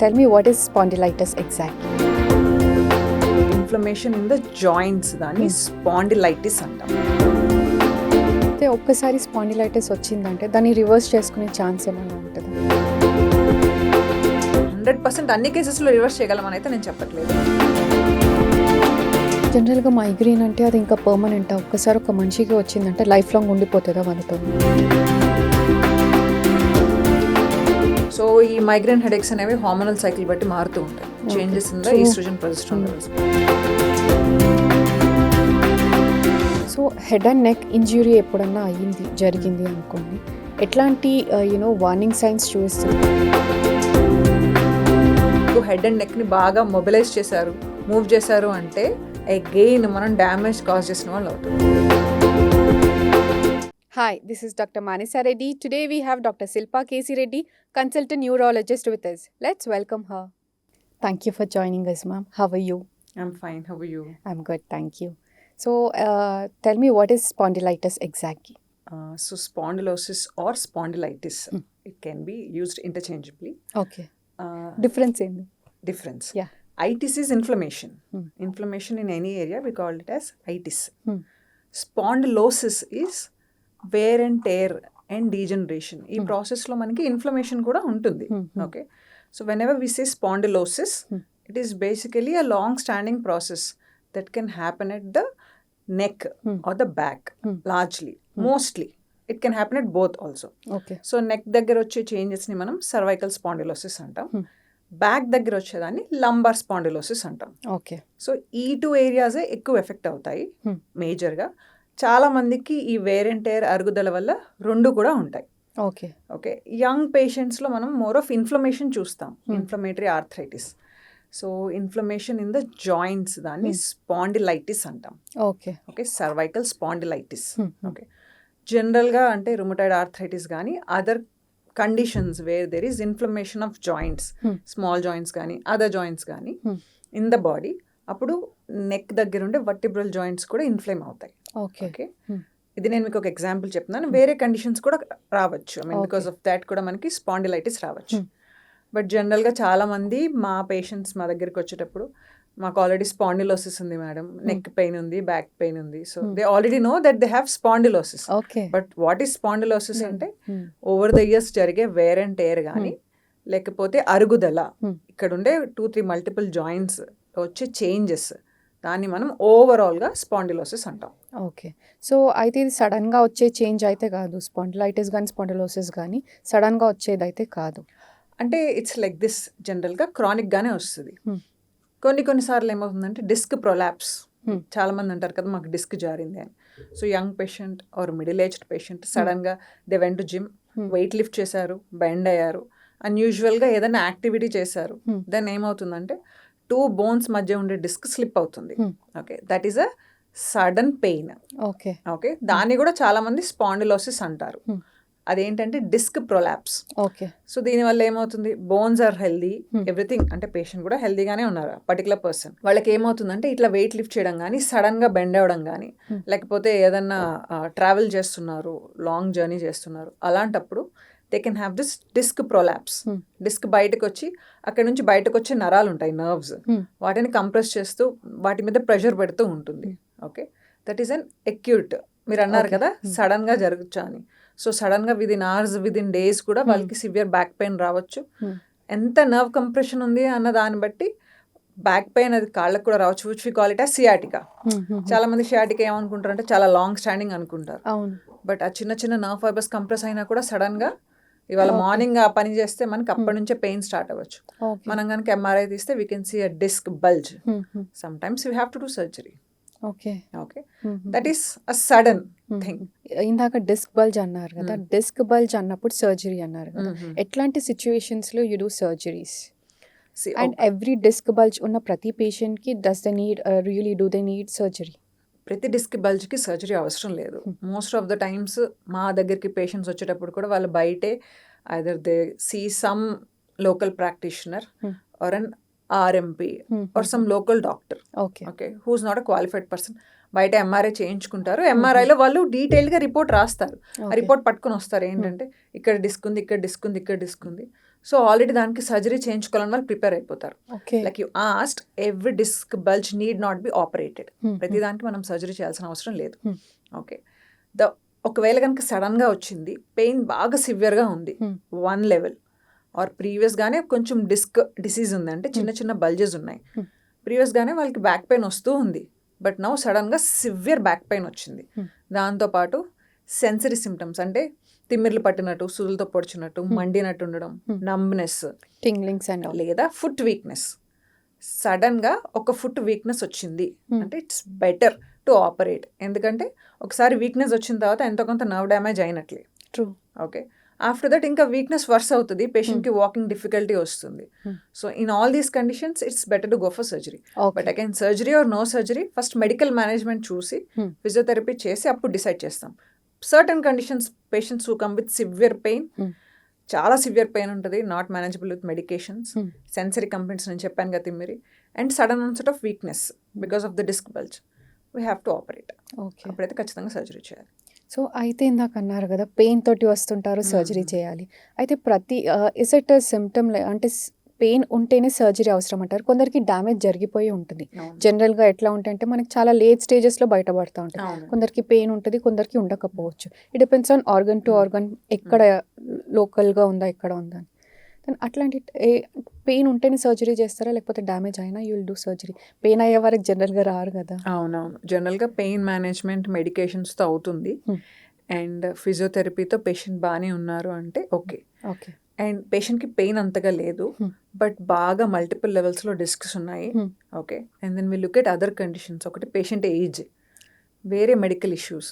tell me what is spondylitis exactly? Inflammation in the joints దాన్ని spondylitis అంటాం. అయితే ఒక్కసారి స్పాండిలైటిస్ వచ్చిందంటే దాన్ని రివర్స్ చేసుకునే ఛాన్స్ ఏమైనా ఉంటుందా? 100% అన్ని కేసెస్లో రివర్స్ చేయగలమని అయితే నేను చెప్పట్లేదు. జనరల్గా మైగ్రేన్ అంటే అది ఇంకా పర్మనెంట్, ఒక్కసారి ఒక మనిషికి వచ్చిందంటే లైఫ్ లాంగ్ ఉండిపోతుందా వాళ్ళతో? సో ఈ మైగ్రేన్ హెడేక్స్ అనేవి హార్మోనల్ సైకిల్ బట్టి మారుతూ ఉంటాయి. Changes in the oestrogen progesterone levels. So head and neck injury ఎప్పుడన్నా జరిగింది అనుకోండి, ఎట్లాంటి వార్నింగ్ సైన్స్ చూపిస్తుంది? హెడ్ అండ్ నెక్ని బాగా మొబిలైజ్ చేశారు, మూవ్ చేశారు అంటే అగైన్ మనం డ్యామేజ్ కాజ్ చేసిన వాళ్ళు అవుతాం. Hi, this is Dr. Manisa Reddy. Today we have Dr. Silpa K.C. Reddy, consultant neurologist with us. Let's welcome her. Thank you for joining us, ma'am. How are you? I'm fine. How are you? I'm good, thank you. So, tell me what is spondylitis exactly? So spondylosis or spondylitis, it can be used interchangeably. Okay. Difference in? Difference. Yeah. Itis is inflammation. Inflammation in any area, we call it as itis. Spondylosis is wear and tear and degeneration. ఈ ప్రాసెస్లో మనకి inflammation కూడా ఉంటుంది. Okay, so whenever we say spondylosis, it is basically a long standing process that can happen at the neck or the back largely. Mostly it can happen at both also. Okay, so neck దగ్గర వచ్చే చేంజెస్ని మనం cervical spondylosis అంటాం. Back దగ్గర వచ్చేదాన్ని lumbar spondylosis అంటాం. Okay, so ఈ 2 ఏరియాసే ఎక్కువ effect అవుతాయి మేజర్గా. చాలా మందికి ఈ వేర్ అండ్ టేర్ అరుగుదల వల్ల 2 కూడా ఉంటాయి. ఓకే, ఓకే, యంగ్ పేషెంట్స్లో మనం మోర్ ఆఫ్ ఇన్ఫ్లమేషన్ చూస్తాం, inflammatory arthritis. So inflammation in the joints దాన్ని స్పాండిలైటిస్ అంటాం. Okay, okay, cervical spondylitis. Okay, జనరల్గా అంటే రుమటాయిడ్ ఆర్థరైటిస్ కానీ other conditions where there is inflammation of joints, small joints కానీ other joints కానీ in the body, అప్పుడు neck దగ్గర ఉండే వర్టిబ్రల్ జాయింట్స్ కూడా ఇన్ఫ్లేమ్ అవుతాయి. ఓకే, ఓకే, ఇది నేను మీకు ఒక ఎగ్జాంపుల్ చెప్తున్నాను. వేరే కండిషన్స్ కూడా రావచ్చు, I mean because of that కూడా మనకి స్పాండిలైటిస్ రావచ్చు. బట్ జనరల్గా చాలామంది మా పేషెంట్స్ మా దగ్గరికి వచ్చేటప్పుడు, మాకు ఆల్రెడీ స్పాండిలోసిస్ ఉంది మేడం, నెక్ పెయిన్ ఉంది, బ్యాక్ పెయిన్ ఉంది. So they already know that they have spondylosis. But what is spondylosis అంటే ఓవర్ ద ఇయర్స్ జరిగే వేర్ అండ్ టేర్ కానీ లేకపోతే అరుగుదల, ఇక్కడ ఉండే 2-3 మల్టిపుల్ జాయింట్స్ వచ్చే చేంజెస్, దాన్ని మనం ఓవరాల్గా స్పాండిలోసిస్ అంటాం. ఓకే, సో అయితే ఇది సడన్గా వచ్చే చేంజ్ అయితే కాదు, స్పాండిలైటిస్ కానీ స్పాండిలోసిస్ కానీ సడన్గా వచ్చేది అయితే కాదు. అంటే ఇట్స్ లైక్ దిస్, జనరల్గా క్రానిక్గానే వస్తుంది. కొన్నిసార్లు ఏమవుతుందంటే డిస్క్ ప్రొలాప్స్. చాలామంది అంటారు కదా మాకు డిస్క్ జారింది అని. So young patient or middle aged patient సడన్గా they went to gym, weight lift చేశారు, బెండ్ అయ్యారు, అన్యూజువల్గా ఏదైనా యాక్టివిటీ చేశారు, దెన్ ఏమవుతుందంటే 2 బోన్స్ మధ్య ఉండే డిస్క్ స్లిప్ అవుతుంది. Okay, that is a sudden pain. Okay, okay, దాన్ని కూడా చాలామంది స్పాండిలోసిస్ అంటారు. అదేంటంటే డిస్క్ ప్రొలాప్స్. ఓకే, సో దీనివల్ల ఏమవుతుంది, బోన్స్ ఆర్ హెల్దీ, ఎవ్రీథింగ్, అంటే పేషెంట్ కూడా హెల్దీగానే ఉన్నారు, పర్టికులర్ పర్సన్. వాళ్ళకి ఏమవుతుందంటే ఇట్లా వెయిట్ లిఫ్ట్ చేయడం కానీ, సడన్గా బెండ్ అవ్వడం కానీ, లేకపోతే ఏదన్నా ట్రావెల్ చేస్తున్నారు, లాంగ్ జర్నీ చేస్తున్నారు, అలాంటప్పుడు they can have this disc prolapse. Disc బయటకు వచ్చి అక్కడ నుంచి బయటకు వచ్చే నరాలు ఉంటాయి, నర్వ్స్, వాటిని కంప్రెస్ చేస్తూ వాటి మీద ప్రెషర్ పెడుతూ ఉంటుంది. Okay, that is an acute. మీరు అన్నారు కదా సడన్గా జరగచ్చు అని. సో సడన్గా విదిన్ అవర్స్, విదిన్ డేస్ కూడా వాళ్ళకి సివియర్ బ్యాక్ పెయిన్ రావచ్చు. ఎంత నర్వ్ కంప్రెషన్ ఉంది అన్న దాన్ని బట్టి బ్యాక్ పెయిన్ అది కాళ్ళకు కూడా రావచ్చు, which we call it as sciatica. చాలా మంది సియాటికా ఏమనుకుంటారు అంటే చాలా లాంగ్ స్టాండింగ్ అనుకుంటారు. బట్ ఆ చిన్న చిన్న నర్వ్ ఫైబర్స్ కంప్రెస్ అయినా కూడా సడన్గా ఇవాళ మార్నింగ్ ఆ పని చేస్తే మనకి అప్పటి నుంచే పెయిన్ స్టార్ట్ అవ్వచ్చు. మనం కనుక ఎంఆర్ఐ తీస్తే we can see a disc bulge. Sometimes we have to do surgery. Okay, okay, that is a sudden thing. ఇందాక డిస్క్ బల్జ్ అన్నారు కదా, డిస్క్ బల్జ్ అన్నప్పుడు సర్జరీ అన్నారు కదా, ఎట్లాంటి సిచ్యువేషన్స్లో you do surgeries? And every disc bulge ఉన్న ప్రతి పేషెంట్కి డూ దే నీడ్ సర్జరీ? ప్రతి డిస్క్ బల్జ్కి సర్జరీ అవసరం లేదు. మోస్ట్ ఆఫ్ ద టైమ్స్ మా దగ్గరికి పేషెంట్స్ వచ్చేటప్పుడు కూడా వాళ్ళు బయటే either they see some local practitioner or an RMP or some local doctor, okay, who's not a qualified person. బయట ఎంఆర్ఐ చేయించుకుంటారు. ఎంఆర్ఐలో వాళ్ళు డీటెయిల్డ్గా రిపోర్ట్ రాస్తారు. ఆ రిపోర్ట్ పట్టుకుని వస్తారు, ఏంటంటే ఇక్కడ డిస్క్ ఉంది, ఇక్కడ డిస్క్ ఉంది, ఇక్కడ డిస్క్ ఉంది. సో ఆల్రెడీ దానికి సర్జరీ చేయించుకోవాలని వాళ్ళు ప్రిపేర్ అయిపోతారు. Okay. Like you asked every disc bulge need not be operated. ప్రతిదానికి మనం సర్జరీ చేయాల్సిన అవసరం లేదు. ఓకే. ఒకవేళ కనుక సడన్గా వచ్చింది, పెయిన్ బాగా సివియర్గా ఉంది, 1 లెవెల్ ఆర్ ప్రీవియస్గానే కొంచెం డిసీజ్ ఉంది, అంటే చిన్న చిన్న బల్జెస్ ఉన్నాయి, ప్రీవియస్గానే వాళ్ళకి బ్యాక్ పెయిన్ వస్తూ ఉంది, బట్ నౌ సడన్గా సివియర్ బ్యాక్ పెయిన్ వచ్చింది. దాంతోపాటు సెన్సరీ సిమ్టమ్స్ అంటే తిమ్మిర్లు పట్టినట్టు, సుదులతో పొడిచినట్టు, మండినట్టు ఉండడం, నంబ్నెస్, టింగ్లింగ్స్ అండ్ లేదా ఫుట్ వీక్నెస్. సడన్గా ఒక ఫుట్ వీక్నెస్ వచ్చింది అంటే ఇట్స్ బెటర్ టు ఆపరేట్. ఎందుకంటే ఒకసారి వీక్నెస్ వచ్చిన తర్వాత ఎంతో కొంత నర్వ్ డ్యామేజ్ అయినట్లే. ట్రూ. ఓకే. ఆఫ్టర్ దట్ ఇంకా వీక్నెస్ వర్స్ అవుతుంది, పేషెంట్కి వాకింగ్ డిఫికల్టీ వస్తుంది. So in all these conditions it's better to go for surgery. But again surgery or no surgery, first medical management చూసి ఫిజియోథెరపీ చేసి అప్పుడు decide చేస్తాం. Certain conditions patients who come with severe pain, చాలా severe pain ఉంటుంది, not manageable with medications, sensory complaints నేను చెప్పాను కదా తిమ్మిరి, and sudden onset of weakness because of the disc bulge, we have to operate. Okay. అప్పుడైతే ఖచ్చితంగా surgery చేయాలి. So అయితే ఇందాక అన్నారు కదా పెయిన్ తోటి వస్తుంటారు, సర్జరీ చేయాలి. అయితే ప్రతి ఇస్ ఇట్ సిమ్టమ్ అంటే పెయిన్ ఉంటేనే సర్జరీ అవసరం అంటారు. కొందరికి డ్యామేజ్ జరిగిపోయి ఉంటుంది. జనరల్గా ఎట్లా ఉంటాయంటే మనకి చాలా లేట్ స్టేజెస్లో బయటపడుతూ ఉంటాయి. కొందరికి పెయిన్ ఉంటుంది, కొందరికి ఉండకపోవచ్చు. It depends on organ to organ, ఎక్కడ లోకల్గా ఉందా ఎక్కడ ఉందా అని. అట్లాంటి పెయిన్ ఉంటేనే సర్జరీ చేస్తారా, లేకపోతే డ్యామేజ్ అయినా you will do surgery? Pain అయ్యే వరకు జనరల్గా రారు కదా. అవునవును, జనరల్గా పెయిన్ మేనేజ్మెంట్ మెడికేషన్స్తో అవుతుంది, అండ్ ఫిజియోథెరపీతో పేషెంట్ బాగానే ఉన్నారు అంటే ఓకే. ఓకే. అండ్ పేషెంట్కి పెయిన్ అంతగా లేదు, బట్ బాగా మల్టిపుల్ లెవెల్స్లో డిస్క్స్ ఉన్నాయి. Okay. And then we look at other conditions. ఒకటి పేషెంట్ ఏజ్, వేరే medical issues.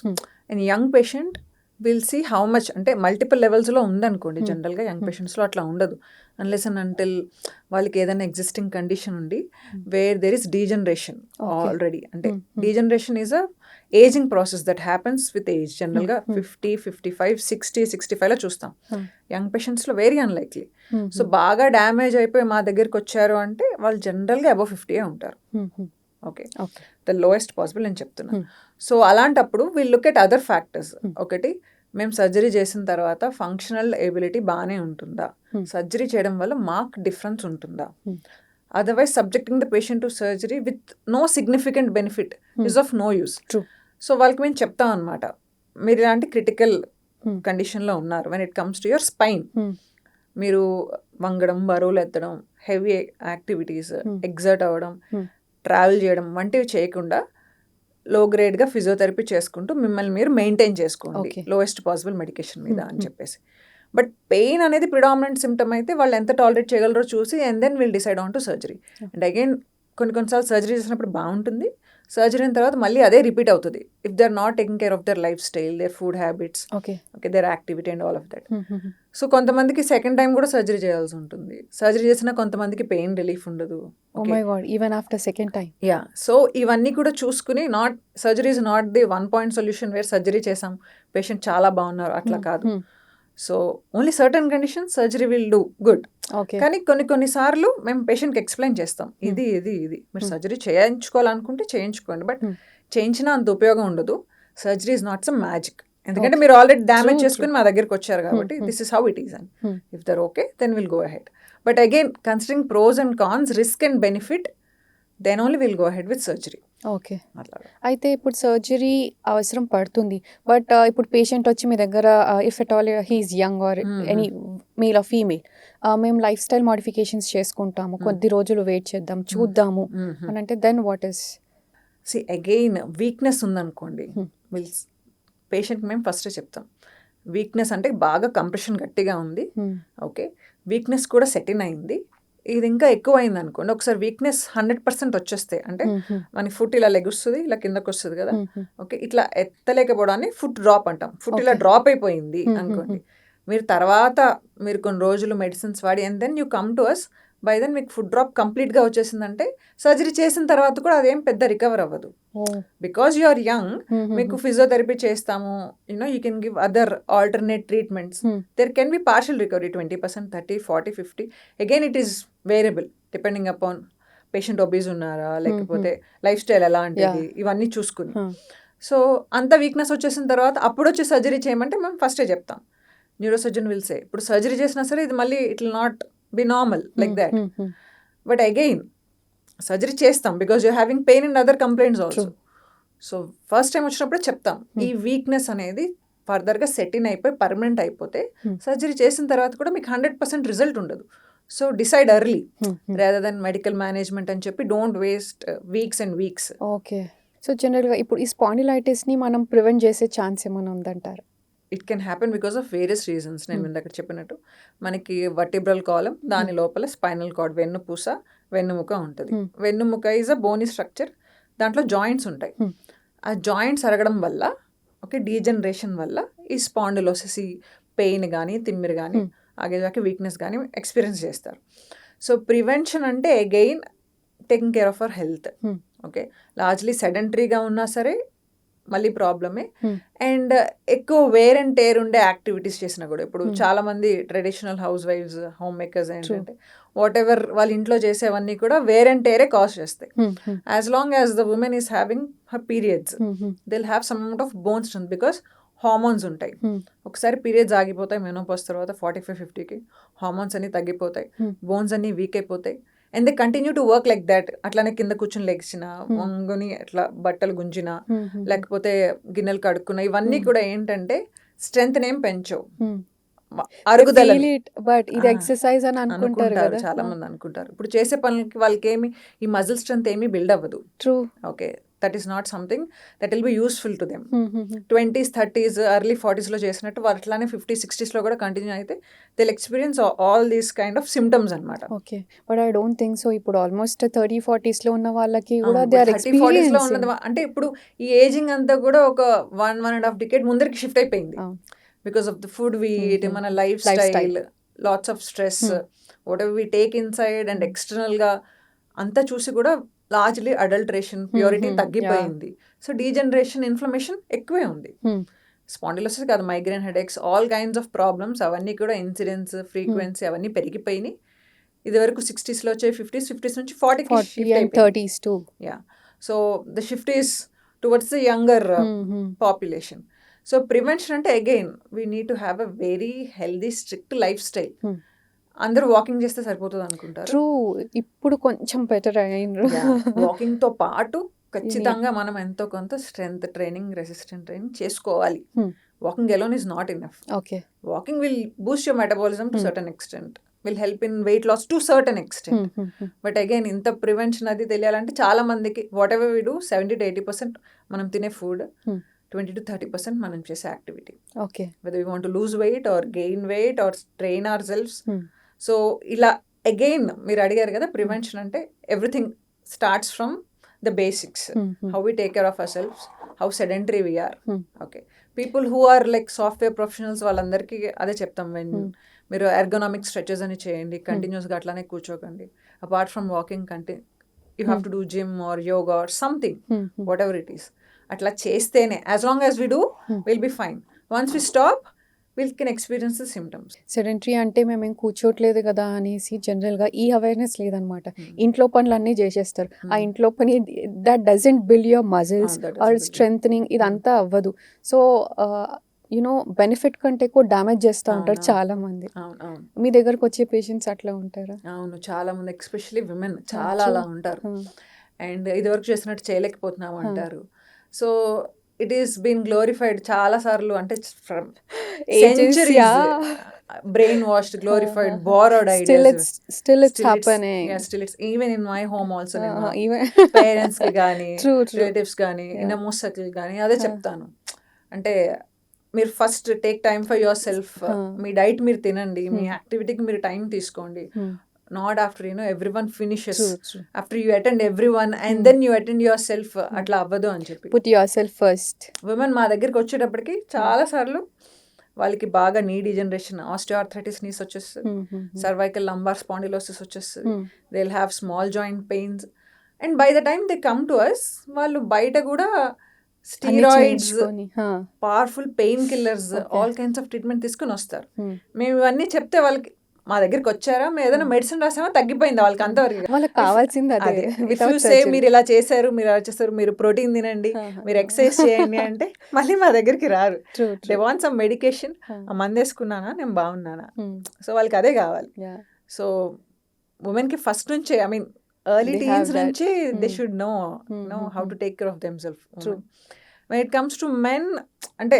And young patient will see how much, అంటే మల్టిపుల్ లెవెల్స్లో ఉందనుకోండి, జనరల్గా యంగ్ పేషెంట్స్లో అట్లా ఉండదు, అన్లెస్ అండ్ అంటిల్ వాళ్ళకి ఏదైనా ఎగ్జిస్టింగ్ కండిషన్ ఉండి where there is degeneration already. అంటే degeneration is a ageing process that happens with age. జనరల్గా 50, 55, 60, 65లో చూస్తాం. యంగ్ పేషెంట్స్లో వెరీ అన్లైక్లీ. సో బాగా డ్యామేజ్ అయిపోయి మా దగ్గరికి వచ్చారు అంటే వాళ్ళు జనరల్గా అబౌవ్ 50 ఉంటారు. ఓకే. ద లోయెస్ట్ పాసిబుల్ నేను చెప్తున్నా. సో అలాంటప్పుడు will look at other factors. ఒకటి, మేము సర్జరీ చేసిన తర్వాత ఫంక్షనల్ ఎబిలిటీ బాగానే ఉంటుందా, సర్జరీ చేయడం వల్ల మార్క్ డిఫరెన్స్ ఉంటుందా, otherwise subjecting the patient to surgery with no significant benefit is of no use. So వాళ్ళకి మేము చెప్తాం అనమాట, మీరు ఇలాంటి క్రిటికల్ కండిషన్లో ఉన్నారు when it comes to your spine. మీరు వంగడం, బరువులు ఎత్తడం, హెవీ యాక్టివిటీస్, ఎగ్జర్ట్ అవ్వడం, ట్రావెల్ చేయడం వంటివి చేయకుండా లో గ్రేడ్గా ఫిజియోథెరపీ చేసుకుంటూ మిమ్మల్ని మీరు మెయింటైన్ చేసుకోండి లోయెస్ట్ పాసిబుల్ మెడికేషన్ మీద అని చెప్పేసి. బట్ పెయిన్ అనేది ప్రిడామినెంట్ సిమ్టమ్ అయితే వాళ్ళు ఎంత టాలరేట్ చేయగలరో చూసి and then will decide on to surgery. And again కొన్నిసార్లు సర్జరీ చేసినప్పుడు బాగుంటుంది, సర్జరీ అయిన తర్వాత మళ్ళీ అదే రిపీట్ అవుతుంది if they are not taking care of their lifestyle, their food habits, okay, their activity and all of that. So కొంతమందికి second time కూడా సర్జరీ చేయాల్సి ఉంటుంది. సర్జరీ చేసినా కొంతమందికి పెయిన్ రిలీఫ్ ఉండదు. Oh my God, even after second time. Yeah. So ఇవన్నీ కూడా చూసుకుని, not surgery is not the 1 point solution where surgery చేసాం పేషెంట్ చాలా బాగున్నారు అట్లా కాదు. So only certain condition surgery will do good. కానీ కొన్నిసార్లు మేము పేషెంట్కి ఎక్స్ప్లెయిన్ చేస్తాం, ఇది మీరు సర్జరీ చేయించుకోవాలనుకుంటే చేయించుకోండి, బట్ చేయించినా అంత ఉపయోగం ఉండదు. Surgery is not some magic. ఎందుకంటే మీరు ఆల్రెడీ డ్యామేజ్ చేసుకుని మా దగ్గరికి వచ్చారు కాబట్టి this is how it is. And if they're okay then will go ahead. But again considering pros and cons, risk and benefit, then only will go ahead with surgery. Okay. అయితే ఇప్పుడు surgery అవసరం పడుతుంది, but ఇప్పుడు patient వచ్చి మీ దగ్గర if at all he is young or any male or female, మేము lifestyle modifications చేసుకుంటాము, కొద్ది రోజులు వెయిట్ చేద్దాం చూద్దాము అని అంటే then what is? See again weakness ఉందనుకోండి, పేషెంట్ మేము ఫస్ట్ చెప్తాం, వీక్నెస్ అంటే బాగా కంప్రెషన్ గట్టిగా ఉంది, ఓకే, వీక్నెస్ కూడా సెట్ ఇన్ అయింది, ఇది ఇంకా ఎక్కువ అయింది అనుకోండి. ఒకసారి వీక్నెస్ 100% వచ్చేస్తే, అంటే మనకి ఫుట్ ఇలా లెగుస్తుంది, ఇలా కిందకు వస్తుంది కదా, ఓకే, ఇట్లా ఎత్తలేకపోవడాన్ని ఫుట్ డ్రాప్ అంటాం. ఫుట్ ఇలా డ్రాప్ అయిపోయింది అనుకోండి, మీరు తర్వాత మీరు కొన్ని రోజులు మెడిసిన్స్ వాడి and then you come to us, by then మీకు ఫుట్ డ్రాప్ కంప్లీట్గా వచ్చేసిందంటే సర్జరీ చేసిన తర్వాత కూడా అదేం పెద్ద రికవర్ అవ్వదు. బికాజ్ యు ఆర్ యంగ్, మీకు ఫిజియోథెరపీ చేస్తాము, you can give other alternate treatments, there can be partial recovery 20%, 30, 40, 50. Again it is variable depending upon patient obese ఉన్నారా, లేకపోతే లైఫ్ స్టైల్ ఎలాంటిది, ఇవన్నీ చూసుకుని. సో అంత వీక్నెస్ వచ్చేసిన తర్వాత అప్పుడు వచ్చి సర్జరీ చేయమంటే మేము ఫస్టే చెప్తాం, న్యూరోసర్జన్ విల్ సే ఇప్పుడు సర్జరీ చేసినా సరే ఇది మళ్ళీ it will not be normal like that. But again surgery చేస్తాం because you're having pain and other complaints also. So first time వచ్చినప్పుడే చెప్తాం ఈ వీక్నెస్ అనేది ఫర్దర్గా సెట్ ఇన్ అయిపోయి పర్మనెంట్ అయిపోతే సర్జరీ చేసిన తర్వాత కూడా మీకు 100% రిజల్ట్ ఉండదు. So decide early rather than medical management అని చెప్పి don't waste weeks and weeks. Okay. So జనరల్గా ఇప్పుడు ఈ స్పాండిలైటిస్ని మనం ప్రివెంట్ చేసే ఛాన్స్ ఏమైనా ఉందంటారు? It can happen because of various reasons. నేను ఇందాక చెప్పినట్టు మనకి వర్టిబ్రల్ కాలం, దాని లోపల స్పైనల్ కార్డ్, వెన్నుపూస, వెన్నుముక ఉంటుంది. వెన్నుముక ఈజ్ అ బోనీ స్ట్రక్చర్, దాంట్లో జాయింట్స్ ఉంటాయి. ఆ జాయింట్స్ అరగడం వల్ల ఓకే డీజనరేషన్ వల్ల ఈ స్పాండిలోసిస్, ఈ పెయిన్ కానీ తిమ్మిరి కానీ ఆగేదాకా వీక్నెస్ కానీ ఎక్స్పీరియన్స్ చేస్తారు. సో ప్రివెన్షన్ అంటే again taking care of our health. Okay, largely సెడెంటరీగా ఉన్నా సరే మళ్ళీ ప్రాబ్లమే. అండ్ ఎక్కువ వేర్ అండ్ టేర్ ఉండే యాక్టివిటీస్ చేసినా కూడా, ఇప్పుడు చాలా మంది ట్రెడిషనల్ హౌస్ వైఫ్స్, హోమ్ మేకర్స్ ఏంటంటే వాట్ ఎవర్ వాళ్ళ ఇంట్లో చేసేవన్నీ కూడా వేర్ అండ్ టేరే కాజ్ చేస్తాయి. As long as the women is having her periods they will have some amount of bone strength because hormones ఉంటాయి. ఒకసారి పీరియడ్స్ ఆగిపోతాయి మెనోపాజ్ తర్వాత 45-50కి హార్మోన్స్ అన్ని తగ్గిపోతాయి, బోన్స్ అన్ని వీక్ అయిపోతాయి. And they continue to work like that. అట్లానే కింద కూర్చొని లెగ్సిన, వంగుని అట్లా బట్టలు గుంజిన, లేకపోతే గిన్నెలు కడుక్కున్న, ఇవన్నీ కూడా ఏంటంటే స్ట్రెంత్ నేమ్ పెంచవు, అరుగుదల. బట్ ఇది ఎక్సర్సైజ్ అని అనుకుంటారు, చాలా మంది అనుకుంటారు. ఇప్పుడు చేసే పనులకి వాళ్ళకి ఏమి ఈ మజిల్ స్ట్రెంత్ ఏమీ బిల్డ్ అవ్వదు. True. Okay, that is not something that will be useful to them. 20s, 30s, early 40sలో చేసినట్టు వాళ్ళు అట్లానే 50s, 60sలో కూడా కంటిన్యూ అయితే they experience all these kind of symptoms అనమాట. Okay, but I don't think so. ఇప్పుడు ఆల్మోస్ట్ 30-40sలో ఉన్న వాళ్ళకి కూడా దే ఆర్ ఎక్స్పీరియన్సింగ్. 30-40sలో ఉన్నది అంటే ఇప్పుడు ఈ ఏజింగ్ అంతా కూడా ఒక 1.5 decade ముందరికి షిఫ్ట్ అయిపోయింది because of the food we eat, మన lifestyle, lots of stress, whatever we take inside and ఎక్స్టర్నల్గా అంతా చూసి కూడా లార్జ్లీ అడల్టరేషన్, ప్యూరిటీ తగ్గిపోయింది. సో డీజనరేషన్, ఇన్ఫ్లమేషన్ ఎక్కువే ఉంది. స్పాండిలోసిస్ కాదు, migraine, headaches, all kinds of problems అవన్నీ కూడా ఇన్సిడెన్స్, ఫ్రీక్వెన్సీ అవన్నీ పెరిగిపోయినాయి. ఇది వరకు 60sలో వచ్చాయి, 50s నుంచి 30s too. Yeah, so the shift is towards the younger population. So prevention అంటే again we need to have a very healthy strict lifestyle. అందరూ వాకింగ్ చేస్తే సరిపోతుంది అనుకుంటారు. ట్రూ, ఇప్పుడు కొంచెం బెటర్ అయినరు. వాకింగ్తో పాటు ఖచ్చితంగా మనం ఎంతో కొంత స్ట్రెంగ్త్ ట్రైనింగ్, రెసిస్టెంట్ ట్రైనింగ్ చేసుకోవాలి. Walking alone is not enough. Okay, walking will boost your metabolism to certain extent, will help in weight loss to certain extent. But again ఇంత ప్రివెన్షన్ అది తెలియాలంటే చాలా మందికి వాట్ ఎవర్ వీ డూ 70-80% మనం తినే food, 20-30% మనం చేసే activity. Okay, whether we want to lose weight or gain weight or train ourselves. So ఇలా అగైన్ మీరు అడిగారు కదా ప్రివెన్షన్ అంటే everything starts from the basics. How we take care of ourselves, how sedentary we are. Okay, people who are like software professionals వాళ్ళందరికీ అదే చెప్తాం, మీరు ergonomic stretches అని చేయండి, కంటిన్యూస్గా అట్లానే కూర్చోకండి. Apart from walking you have to do gym or yoga or something, whatever it is. అట్లా చేస్తేనే as long as we do will be fine. Once we stop will can experience the symptoms. Sedentary అంటే మేమేం కూర్చోట్లేదు కదా అనేసి జనరల్గా ఈ awareness లేదనమాట. ఇంట్లో పనులు అన్నీ చేసేస్తారు. ఆ ఇంట్లో పని that doesn't build your muscles or strengthening, ఇదంతా అవ్వదు. సో యూనో బెనిఫిట్ కంటే ఎక్కువ డ్యామేజ్ చేస్తూ ఉంటారు చాలా మంది. మీ దగ్గరకు వచ్చే పేషెంట్స్ అట్లా ఉంటారా? అవును, చాలా మంది, ఎక్స్పెషల్లీ విమెన్ చాలా అలా ఉంటారు. అండ్ ఇదివరకు చేసినట్టు చేయలేకపోతున్నాము అంటారు. So it is been glorified చాలా సార్లు, అంటే brainwashed, glorified, borrowed ideas. Still it's happening. Yeah, still it's even in my home also. Parents కి కానీ, రిలేటివ్స్ కానీ, ఇన్నమోస్ట్ సర్కిల్ కానీ అదే చెప్తాను. అంటే మీరు first take time for your self. Me diet మీరు తినండి, మీ యాక్టివిటీకి మీరు టైం తీసుకోండి. Not after everyone finishes, after you attend everyone and then you attend yourself, అట్లా అవ్వదు అని చెప్పి. Put yourself first. విమెన్ మా దగ్గరికి వచ్చేటప్పటికి చాలా సార్లు వాళ్ళకి బాగా నీ డీజనరేషన్, ఆస్టియోఆర్థరైటిస్, నీస్ వచ్చేస్తుంది, సర్వైకల్ లంబార్ స్పాండిలోసిస్ వచ్చేస్తుంది, they will have small joint pains. And by the time they come to us, వాళ్ళు బయట కూడా steroids, powerful painkillers, all kinds of treatment తీసుకుని వస్తారు. మేము ఇవన్నీ చెప్తే వాళ్ళకి మా దగ్గరికి వచ్చారా, మేము ఏదైనా మెడిసిన్ రాసామా, తగ్గిపోయింది వాళ్ళకి అంతవరకు. వాళ్ళకి కావాల్సింది అదే. అదే if without you say surgery. మీరు ఇలా చేశారు, మీరు అలా చేస్తారు, మీరు ప్రోటీన్ తినండి, మీరు ఎక్సర్సైజ్ చేయండి అంటే మళ్ళీ మా దగ్గరికి రారు. True, they true. Want some medication. ఆ మందు వేసుకున్నానా, నేను బాగున్నానా, సో వాళ్ళకి అదే కావాలి. Yeah. సో ఉమెన్కి ఫస్ట్ నుంచే, I mean early They have teens that. నుంచి they should know how to take care of them self. When it comes to men అంటే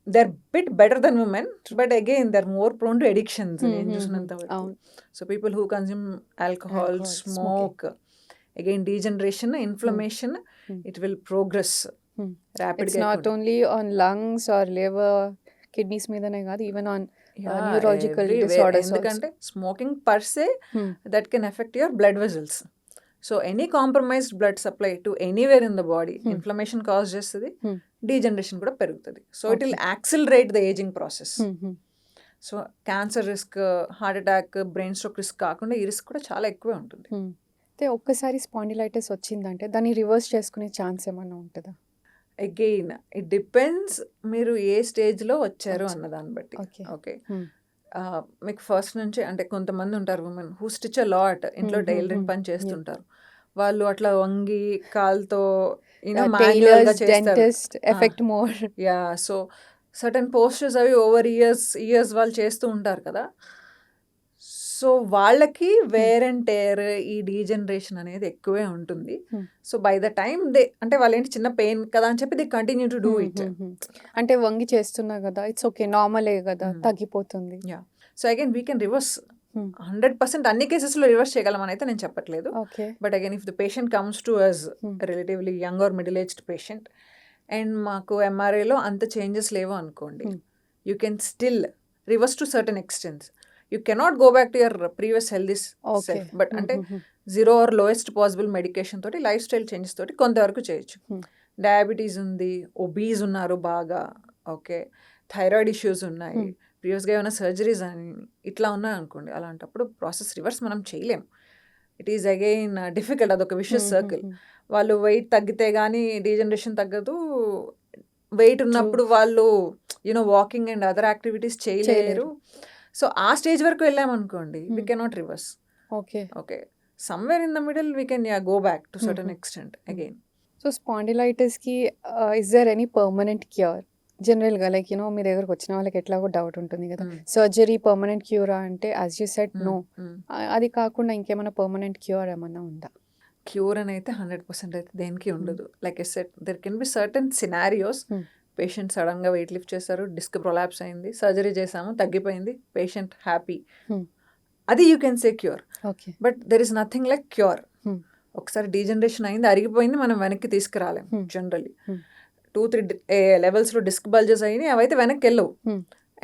they are bit better than women, but again they are more prone to addictions నేను చూసినంత వరకు. అవును. So people who consume alcohol, Alcohol, smoke, again degeneration, inflammation, it will progress It's ర్యాపిడ్గా. not only on lungs or liver, kidneys మీదనే కాదు, even on neurological disorders also. ఎందుకంటే smoking per se Hmm. That can affect your blood vessels. So any compromised blood supply to anywhere in the body inflammation cause చేస్తుంది, degeneration కూడా పెరుగుతుంది. So it will accelerate the ageing process. So cancer risk, heart attack, brain stroke risk కాకుండా ఈ risk కూడా చాలా ఎక్కువే ఉంటుంది. అయితే ఒక్కసారి స్పాండిలైటిస్ వచ్చిందంటే దాన్ని రివర్స్ చేసుకునే ఛాన్స్ ఏమన్నా ఉంటుందా? అగైన్ ఇట్ డిపెండ్స్ మీరు ఏ స్టేజ్లో వచ్చారు అన్న దాన్ని బట్టి. Okay. ఓకే, మీకు ఫస్ట్ నుంచి అంటే కొంతమంది ఉంటారు women who stitch a lot, ఇంట్లో టైలరింగ్ పని చేస్తుంటారు, వాళ్ళు అట్లా వంగి కాల్తో మాన్యువల్గా Tailors, చేస్తారు. dentist affect more. Yeah, so certain posters అవి ఓవర్ ఇయర్స్ వాళ్ళు చేస్తూ ఉంటారు కదా. సో వాళ్ళకి వేర్ అండ్ టేర్, ఈ డీజనరేషన్ అనేది ఎక్కువే ఉంటుంది. So by the time they అంటే వాళ్ళేంటి చిన్న పెయిన్ కదా అని చెప్పి they continue to do it. అంటే వంగి చేస్తున్నా కదా, ఇట్స్ ఓకే, నార్మలే కదా, తగ్గిపోతుంది. Yeah, so again we can reverse 100%. అన్ని కేసెస్లో రివర్స్ చేయగలమని అయితే నేను చెప్పట్లేదు. Okay. But again if the patient comes to us relatively young or middle aged patient and మాకు ఎంఆర్ఐలో అంత చేంజెస్ లేవు అనుకోండి, you can still reverse to certain extents. You cannot go back to your previous healthy self, but అంటే zero or lowest possible medication తోటి, lifestyle changes తోటి కొంతవరకు చేయొచ్చు. డయాబెటీస్ ఉంది, ఒబీస్ ఉన్నారు బాగా, ఓకే, థైరాయిడ్ ఇష్యూస్ ఉన్నాయి, ప్రీవియస్గా ఏమైనా సర్జరీస్ అని ఇట్లా ఉన్నాయి అనుకోండి, అలాంటప్పుడు ప్రాసెస్ రివర్స్ మనం చేయలేం. ఇట్ ఈజ్ అగైన్ డిఫికల్ట్, అదొక విషయస్ సర్కిల్. వాళ్ళు వెయిట్ తగ్గితే కానీ డీజనరేషన్ తగ్గదు, వెయిట్ ఉన్నప్పుడు వాళ్ళు వాకింగ్ అండ్ అదర్ యాక్టివిటీస్ చేయలేరు. సో ఆ స్టేజ్ వరకు వెళ్ళామనుకోండి, we cannot reverse. Okay. Okay, somewhere in the middle we can go back to certain extent again. So స్పాండిలైటిస్కి is there any permanent cure? జనరల్గా like మీ దగ్గరకు వచ్చిన వాళ్ళకి ఎట్లాగో డౌట్ ఉంటుంది కదా, సర్జరీ పర్మనెంట్ క్యూరా అంటే యాజ్ యూ సెడ్ నో. అది కాకుండా ఇంకేమైనా పర్మనెంట్ క్యూర్ ఏమన్నా ఉందా? క్యూర్ అని అయితే 100% అయితే దేనికి ఉండదు. Like I said, there can be certain scenarios. Patient సడన్గా వెయిట్ లిఫ్ట్ చేశారు, డిస్క్ ప్రొలాప్స్ అయింది, సర్జరీ చేసాము, తగ్గిపోయింది, పేషెంట్ హ్యాపీ, అది you can say cure. Okay. But there is nothing like cure. ఒకసారి డీజనరేషన్ అయింది, అరిగిపోయింది, మనం వెనక్కి తీసుకురాలేం. జనరల్లీ 2-3 లెవెల్స్లో డిస్క్ బల్జెస్ అయినాయి, అవైతే వెనక్కి వెళ్ళవు.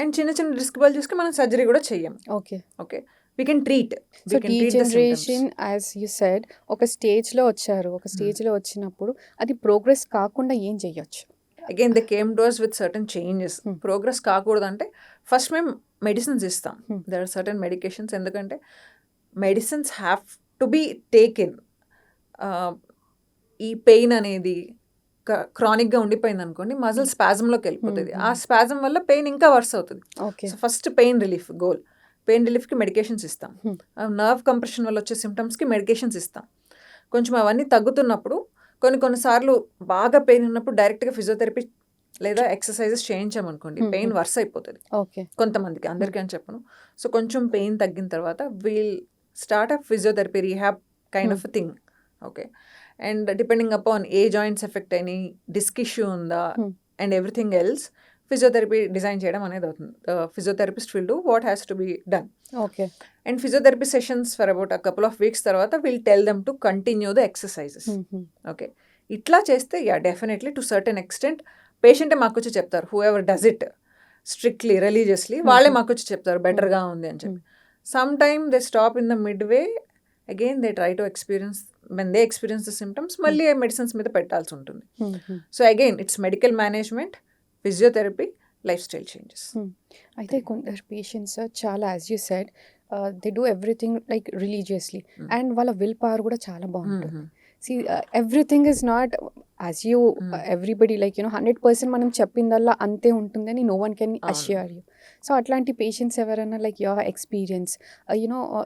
అండ్ చిన్న చిన్న డిస్క్ బల్జెస్కి మనం సర్జరీ కూడా చెయ్యం. Okay. Okay, we can treat. So degeneration as you said ఒక స్టేజ్లో వచ్చారు, ఒక స్టేజ్లో వచ్చినప్పుడు అది ప్రోగ్రెస్ కాకుండా ఏం చెయ్యొచ్చు? Again they came to us with certain changes. Progress కాకూడదంటే ఫస్ట్ మేము మెడిసిన్స్ ఇస్తాం. దర్ ఆర్ సర్టన్ మెడికేషన్స్, ఎందుకంటే medicines have to be taken. ఈ పెయిన్ అనేది క్రానిక్గా ఉండిపోయింది అనుకోండి, మజిల్ స్పాజంలోకి వెళ్ళిపోతుంది, ఆ స్పాజం వల్ల పెయిన్ ఇంకా వర్స్ అవుతుంది. So first pain relief goal. Pain రిలీఫ్కి మెడికేషన్స్ ఇస్తాం, నర్వ్ కంప్రెషన్ వల్ల వచ్చే సిమ్టమ్స్కి మెడికేషన్స్ ఇస్తాం. కొంచెం అవన్నీ తగ్గుతున్నప్పుడు కొన్నిసార్లు బాగా పెయిన్ ఉన్నప్పుడు డైరెక్ట్గా ఫిజియోథెరపీ లేదా ఎక్సర్సైజెస్ చేయించామనుకోండి, పెయిన్ వర్స్ అయిపోతుంది కొంతమందికి, అందరికీ అని చెప్పను. సో కొంచెం పెయిన్ తగ్గిన తర్వాత we'll start a physiotherapy rehab kind of thing. Okay, and depending upon ఏ జాయింట్స్ ఎఫెక్ట్ అయినాయి, డిస్క్ ఇష్యూ ఉందా and everything else, physiotherapy design చేయడం అనేది అవుతుంది. Physiotherapist will do what has to be done. Okay. And physiotherapy sessions for about a couple of weeks తర్వాత will tell them to continue the exercises. Okay, ఇట్లా చేస్తే definitely to certain extent పేషెంటే మాకు వచ్చి చెప్తారు, who ever does it strictly religiously, వాళ్ళే మాకు వచ్చి చెప్తారు బెటర్గా ఉంది అని చెప్పి. Some time they stop in the mid way, again they try to experience, when they experience the symptoms మళ్ళీ మెడిసిన్స్ మీద పెట్టాల్సి ఉంటుంది. So again it's medical management, physiotherapy, life style changes. అయితే కొందరు పేషెంట్స్ చాలా as you said they do everything like religiously, and వాళ్ళ will power కూడా చాలా బాగుంటుంది. See, everything is not as you, everybody, like, 100% మనం చెప్పిందల్లా అంతే ఉంటుందని no one can assure you. So అట్లాంటి పేషెంట్స్ ఎవరైనా like your experience,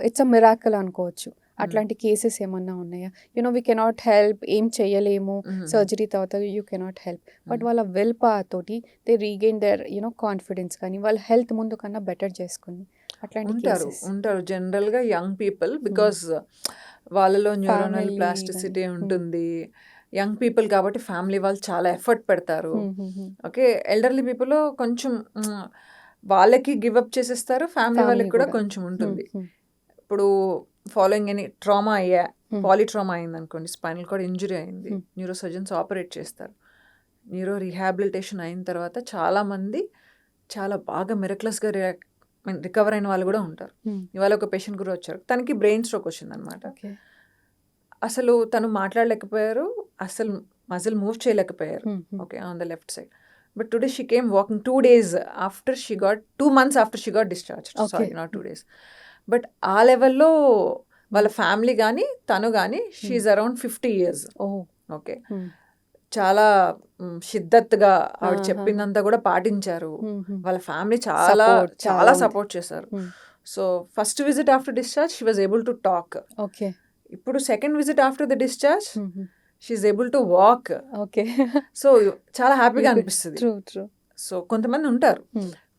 it's a miracle అనుకోవచ్చు. అట్లాంటి కేసెస్ ఏమన్నా ఉన్నాయా? వీ కెనాట్ హెల్ప్, ఏం చేయలేము, సర్జరీ తర్వాత యూ కెనాట్ హెల్ప్, బట్ వాళ్ళ విల్ పవర్ తోటి దే రీగెయిన్ దేర్ కాన్ఫిడెన్స్, కానీ వాళ్ళ హెల్త్ ముందు కన్నా బెటర్ చేసుకుని అట్లాంటి కేసెస్ ఉంటారు జనరల్గా యంగ్ పీపుల్, బికాస్ వాళ్ళలో న్యూరోనల్ ప్లాస్టిసిటీ ఉంటుంది. యంగ్ పీపుల్ కాబట్టి ఫ్యామిలీ వాళ్ళు చాలా ఎఫర్ట్ పెడతారు. ఓకే, ఎల్డర్లీ పీపుల్ కొంచెం వాళ్ళకి గివ్ అప్ చేసేస్తారు, ఫ్యామిలీ వాళ్ళకి కూడా కొంచెం ఉంటుంది. ఇప్పుడు ఫాలోయింగ్ ఎనీ ట్రామా పాలిట్రామా అయింది అనుకోండి, స్పైనల్ కార్డ్ ఇంజరీ అయింది, న్యూరో సర్జన్స్ ఆపరేట్ చేస్తారు. న్యూరో రీహాబిలిటేషన్ అయిన తర్వాత చాలామంది చాలా బాగా మిరక్లస్గా రికవర్ అయిన వాళ్ళు కూడా ఉంటారు. ఇవాళ ఒక పేషెంట్ కూడా వచ్చారు, తనకి బ్రెయిన్ స్ట్రోక్ వచ్చింది అనమాట. అసలు తను మాట్లాడలేకపోయారు, అసలు మజిల్ మూవ్ చేయలేకపోయారు, okay, on the left side. But today she came walking 2 days after she got 2 months after she got discharged. Sorry, not 2 days. But ఆ లెవెల్లో వాళ్ళ ఫ్యామిలీ కానీ తను కానీ షీఈ్ అరౌండ్ 50 years. ఓకే, చాలా షిద్దత్తుగా ఆవిడ చెప్పిందంతా కూడా పాటించారు. వాళ్ళ ఫ్యామిలీ చాలా చాలా సపోర్ట్ చేశారు. So first visit after discharge she was able to talk. Okay, ఇప్పుడు second visit after the discharge she's able to walk. Okay, so చాలా హ్యాపీగా అనిపిస్తుంది. సో కొంతమంది ఉంటారు,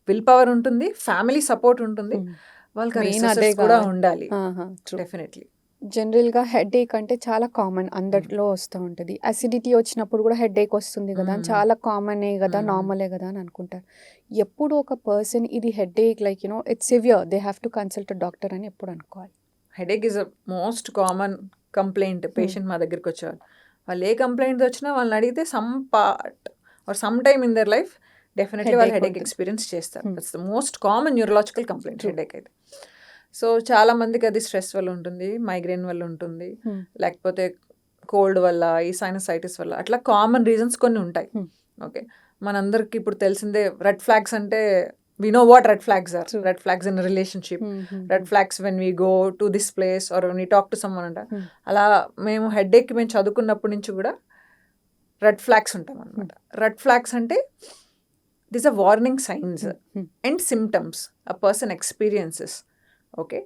విల్ పవర్ ఉంటుంది, ఫ్యామిలీ సపోర్ట్ ఉంటుంది, వాళ్ళకి రిసోర్సెస్ కూడా ఉండాలి. డెఫినెట్లీ. జనరల్గా హెడ్ ఏక్ అంటే చాలా కామన్, అందరిలో వస్తూ ఉంటుంది. అసిడిటీ వచ్చినప్పుడు కూడా హెడ్ ఏక్ వస్తుంది కదా, చాలా కామనే కదా, నార్మలే కదా అని అనుకుంటారు. ఎప్పుడు ఒక పర్సన్ ఇది headache like it's severe, they have to consult doctor అని ఎప్పుడు అనుకోవాలి? Headache is a most common complaint. Patient మా దగ్గరికి వచ్చేవాళ్ళు, వాళ్ళు ఏ కంప్లైంట్ వచ్చినా వాళ్ళని అడిగితే some part or some time in their life definitely వాళ్ళు హెడ్ ఏక్ ఎక్స్పీరియన్స్ చేస్తారు. That's the most common neurological complaint headache అయితే. సో చాలా మందికి అది స్ట్రెస్ వల్ల ఉంటుంది, మైగ్రేన్ వల్ల ఉంటుంది, లేకపోతే కోల్డ్ వల్ల, ఈ సైనసైటిస్ వల్ల, అట్లా కామన్ రీజన్స్ కొన్ని ఉంటాయి. ఓకే, మనందరికి ఇప్పుడు తెలిసిందే రెడ్ ఫ్లాగ్స్ అంటే we know what red flags are. Red flags in a relationship, red flags when we go to this place or when we talk to someone అంట. అలా మేము హెడ్ ఏక్ మేము చదువుకున్నప్పటి నుంచి కూడా రెడ్ ఫ్లాగ్స్ ఉంటాం అనమాట. రెడ్ ఫ్లాగ్స్ అంటే this are warning signs and symptoms a person experiences. Okay,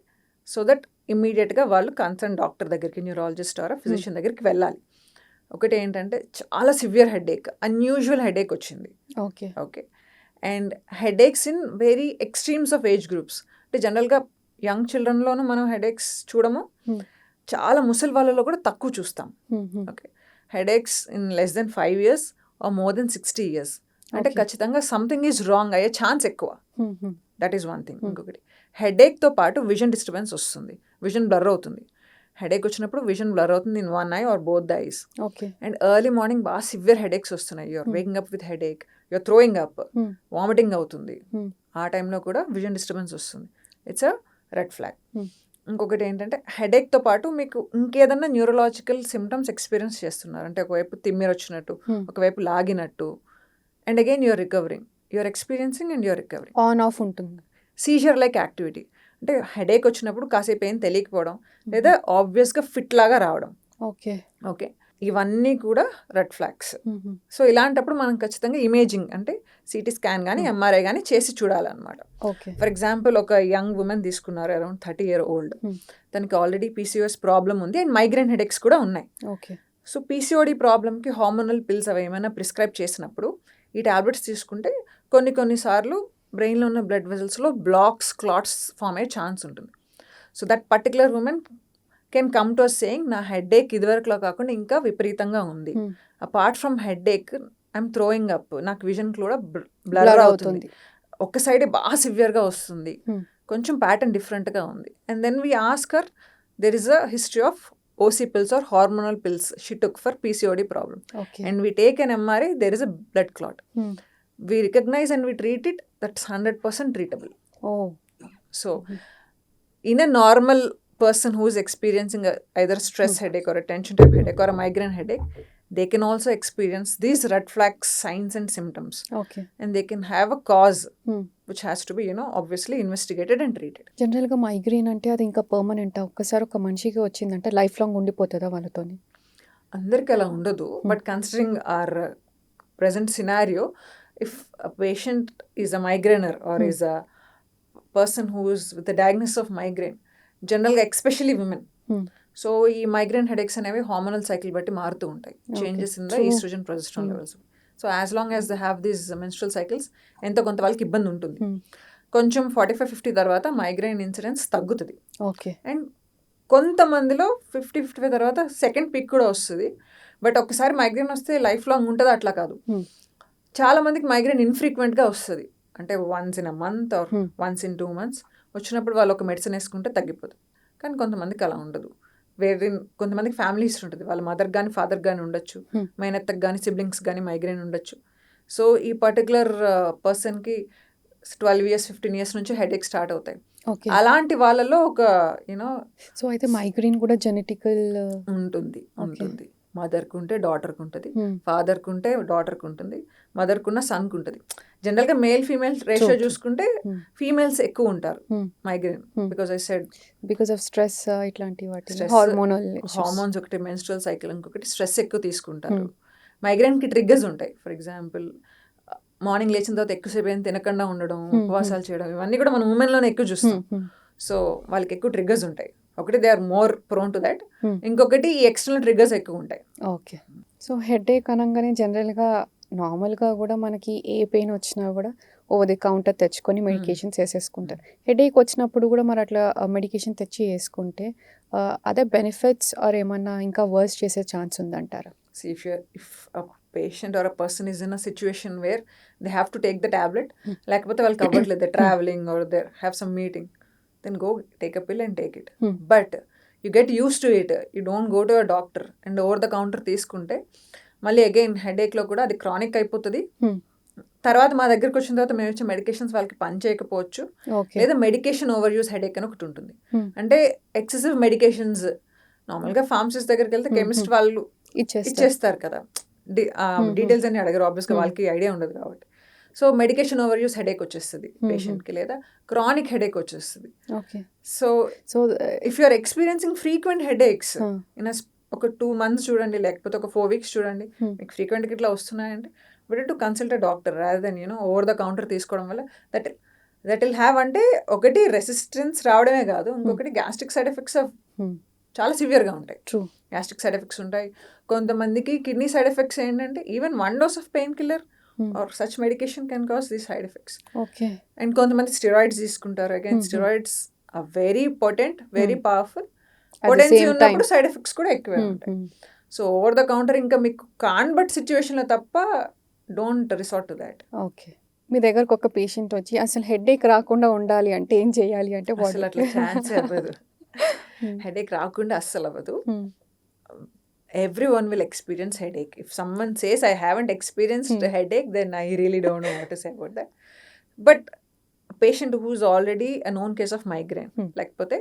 so that ఇమ్మీడియట్గా వాళ్ళు కన్సర్న్ డాక్టర్ దగ్గరికి, న్యూరాలజిస్ట్ ఆర్ ఫిజిషియన్ దగ్గరికి వెళ్ళాలి. ఒకటి ఏంటంటే చాలా severe headache, unusual headache వచ్చింది. Okay, okay, and headaches in very extremes of age groups. అంటే జనరల్గా యంగ్ చిల్డ్రన్లోనూ మనం హెడ్ ఏక్స్ చూడము, చాలా ముసలి వాళ్ళలో కూడా తక్కువ చూస్తాం. Okay, headaches in less than 5 years or more than 60 years అంటే ఖచ్చితంగా సంథింగ్ ఈజ్ రాంగ్ అయ్యే ఛాన్స్ ఎక్కువ. That is one thing. ఇంకొకటి, హెడ్ ఏక్తో పాటు విజన్ డిస్టర్బెన్స్ వస్తుంది, విజన్ బ్లర్ అవుతుంది. హెడ్ ఏక్ వచ్చినప్పుడు విజన్ బ్లర్ అవుతుంది in one eye or both the eyes. And early morning బాగా సివియర్ హెడ్ ఏక్స్ వస్తున్నాయి, you're waking up with headache, you're throwing up, vomiting అవుతుంది, ఆ టైంలో కూడా విజన్ డిస్టర్బెన్స్ వస్తుంది. It's a red flag. ఇంకొకటి ఏంటంటే హెడ్ ఏక్తో పాటు మీకు ఇంకేదన్నా న్యూరలాజికల్ సిమ్టమ్స్ ఎక్స్పీరియన్స్ చేస్తున్నారు అంటే, ఒకవైపు తిమ్మిరి వచ్చినట్టు, ఒకవైపు లాగినట్టు, and again you're recovering, you're experiencing and you're recovering. On off ఉంటుంది. సీజర్ లైక్ యాక్టివిటీ అంటే హెడ్ ఏక్ వచ్చినప్పుడు కాసేపు ఏం తెలియకపోవడం, లేదా ఆబ్వియస్గా ఫిట్ లాగా రావడం. ఓకే, ఓకే, ఇవన్నీ కూడా రెడ్ ఫ్లాగ్స్. సో ఇలాంటప్పుడు మనం ఖచ్చితంగా ఇమేజింగ్ అంటే సిటీ స్కాన్ కానీ ఎంఆర్ఐ కానీ చేసి చూడాలన్నమాట. ఫర్ ఎగ్జాంపుల్ ఒక యంగ్ ఉమెన్ తీసుకున్నారు, అరౌండ్ 30 years old, తనకి ఆల్రెడీ పీసీఓఎస్ ప్రాబ్లం ఉంది అండ్ మైగ్రేన్ హెడేక్స్ కూడా ఉన్నాయి. సో పీసీఓడి ప్రాబ్లమ్కి హార్మోనల్ పిల్స్ అవి ఏమైనా ప్రిస్క్రైబ్ చేసినప్పుడు ఈ టాబ్లెట్స్ తీసుకుంటే కొన్నిసార్లు బ్రెయిన్లో ఉన్న బ్లడ్ వెజల్స్లో బ్లాక్స్, క్లాట్స్ ఫామ్ అయ్యే ఛాన్స్ ఉంటుంది. So that particular women can come to us saying నా హెడ్ ఏక్ ఇదివరకులో కాకుండా ఇంకా విపరీతంగా ఉంది, apart from headache I'm throwing up, నాకు విజన్ కూడా బ్లర్ అవుతుంది, ఒక సైడే బాగా సివియర్గా వస్తుంది, కొంచెం ప్యాటర్న్ డిఫరెంట్గా ఉంది. And then we ask her there is a history of OC pills or hormonal pills she took for PCOD problem, and we take an MRI, there is a blood clot, we recognize and we treat it, that's 100% treatable. So in a normal person who is experiencing either stress headache or a tension type headache or a migraine headache, they can also experience these red flag signs and symptoms. And they can have a cause which has to be obviously investigated and treated. జనరల్గా migraine అంటే అది ఇంకా permanent, ఒక్కసారి ఒక మనిషికి వచ్చిందంటే life long ఉండిపోతుందా వాళ్ళతోని? అందరికి అలా ఉండదు. But considering our present scenario, if a patient is a migraineur or is a person who is with the diagnosis of migraine, జనరల్గా ఎక్స్పెషలీ విమెన్, సో ఈ మైగ్రేన్ హెడేక్స్ అనేవి హార్మోనల్ సైకిల్ బట్టి మారుతూ ఉంటాయి, changes in the oestrogen progesterone levels. So as long as they have these menstrual cycles ఎంతో కొంత వాళ్ళకి ఇబ్బంది ఉంటుంది. కొంచెం 45-50 తర్వాత మైగ్రేన్ ఇన్సిడెన్స్ తగ్గుతుంది. అండ్ కొంతమందిలో 50-55 తర్వాత సెకండ్ పీక్ కూడా వస్తుంది. బట్ ఒకసారి మైగ్రేన్ వస్తే లైఫ్ లాంగ్ ఉంటుంది అట్లా కాదు. చాలా మందికి మైగ్రేన్ ఇన్ఫ్రీక్వెంట్గా వస్తుంది, అంటే once in a month or once in 2 months వచ్చినప్పుడు వాళ్ళు ఒక మెడిసిన్ వేసుకుంటే తగ్గిపోతుంది. కానీ కొంతమందికి అలా ఉండదు. వేరే కొంతమందికి ఫ్యామిలీ హిస్టరీ ఉంటుంది, వాళ్ళ మదర్ కానీ ఫాదర్ కానీ ఉండొచ్చు, మైనత్తకు కానీ సిబ్లింగ్స్ కానీ మైగ్రేన్ ఉండొచ్చు. సో ఈ పర్టికులర్ పర్సన్కి 12 years 15 years నుంచి హెడేక్ స్టార్ట్ అవుతాయి. అలాంటి వాళ్ళలో ఒక యూనో, సో అయితే మైగ్రేన్ కూడా జెనెటికల్ ఉంటుంది. మదర్కి ఉంటే డాటర్కి ఉంటుంది, ఫాదర్కి ఉంటే డాటర్కి ఉంటుంది, మదర్కి ఉన్న సన్కి ఉంటుంది. జనరల్గా మేల్ ఫీమేల్ రేషియో చూసుకుంటే ఫీమేల్స్ ఎక్కువ ఉంటారు మైగ్రేన్, బికాస్ ఆఫ్ స్ట్రెస్ ఇట్లాంటి వాటి హార్మోన్స్ ఒకటి, మెన్స్ట్రల్ సైకిల్ ఇంకొకటి, స్ట్రెస్ ఎక్కువ తీసుకుంటారు. మైగ్రేన్కి ట్రిగ్గర్స్ ఉంటాయి. ఫర్ ఎగ్జాంపుల్ మార్నింగ్ లేచిన తర్వాత ఎక్కువసేపు ఏం తినకుండా ఉండడం, ఉపవాసాలు చేయడం, ఇవన్నీ కూడా మనం ఉమెన్లోనే ఎక్కువ చూస్తాం. సో వాళ్ళకి ఎక్కువ ట్రిగ్గర్స్ ఉంటాయి. ఒకటి they are more prone to that, ఇంకొకటి ఈ ఎక్స్టర్నల్ ట్రిగ్గర్స్ ఎక్కువ ఉంటాయి. ఓకే. సో హెడేక్ అనగానే జనరల్గా నార్మల్గా కూడా మనకి ఏ పెయిన్ వచ్చినా కూడా ఓవర్ ది కౌంటర్ తెచ్చుకొని మెడికేషన్స్ వేసేసుకుంటారు. హెడేక్ వచ్చినప్పుడు కూడా మరి అట్లా మెడికేషన్ తెచ్చి వేసుకుంటే అదే బెనిఫిట్స్ ఆర్ ఏమన్నా ఇంకా వర్స్ చేసే ఛాన్స్ ఉందంటారా? See, if a patient or a person is in a situation where they have to take the tablet, లేకపోతే వాళ్ళు కవ్వట్లేదు, they're traveling or they have some meeting, then go take a pill and take it. But you get used to it. You don't go to a doctor and over the counter తీసుకుంటే మళ్ళీ again హెడేక్లో కూడా అది chronic అయిపోతుంది. తర్వాత మా దగ్గరికి వచ్చిన తర్వాత మేము ఇచ్చే మెడికేషన్స్ వాళ్ళకి పని చేయకపోవచ్చు, లేదా మెడికేషన్ ఓవర్ యూస్ హెడేక్ అని ఒకటి ఉంటుంది. అంటే ఎక్సెసివ్ మెడికేషన్స్ నార్మల్గా ఫార్మసిస్ట్ దగ్గరికి వెళ్తే కెమిస్ట్ వాళ్ళు ఇచ్చేస్తారు కదా, డీటెయిల్స్ అన్ని అడగరు, ఆబ్వియస్గా వాళ్ళకి ఐడియా ఉండదు కాబట్టి. So medication overuse headache వచ్చేస్తుంది పేషెంట్కి, లేదా క్రానిక్ హెడేక్ వచ్చేస్తుంది. So if you are experiencing frequent headaches in ఒక 2 months చూడండి, లేకపోతే ఒక 4 weeks చూడండి, మీకు ఫ్రీక్వెంట్గా ఇట్లా వస్తున్నాయంటే better to consult a doctor rather than over the counter తీసుకోవడం వల్ల దట్ విల్ హ్యావ్, అంటే ఒకటి రెసిస్టెన్స్ రావడమే కాదు, ఇంకొకటి గ్యాస్ట్రిక్ సైడ్ ఎఫెక్ట్స్ చాలా సివియర్గా ఉంటాయి. గ్యాస్ట్రిక్ సైడ్ ఎఫెక్ట్స్ ఉంటాయి. కొంతమందికి కిడ్నీ సైడ్ ఎఫెక్ట్స్ ఏంటంటే even 1 dose of painkiller or such medication can cause these side effects. And కొంతమంది స్టెరాయిడ్స్ తీసుకుంటారు. Again steroids are very potent, very powerful. Potency ఉన్నప్పుడు side effects కూడా ఎక్కువే ఉంటాయి. So over the counter ఇంకా మీకు కాన్బట్ సిచ్యువేషన్లో తప్ప don't resort to that. Okay. మీ దగ్గరకు ఒక పేషెంట్ వచ్చి అసలు హెడేక్ రాకుండా ఉండాలి అంటే ఏం చేయాలి అంటే అసలు అట్లా ఛాన్స్ అవ్వదు. హెడేక్ రాకుండా అస్సలు అవ్వదు. Everyone will experience headache. If someone says I haven't experienced a headache, then I really don't know what to say about that. But a patient who is already a known case of migraine, లేకపోతే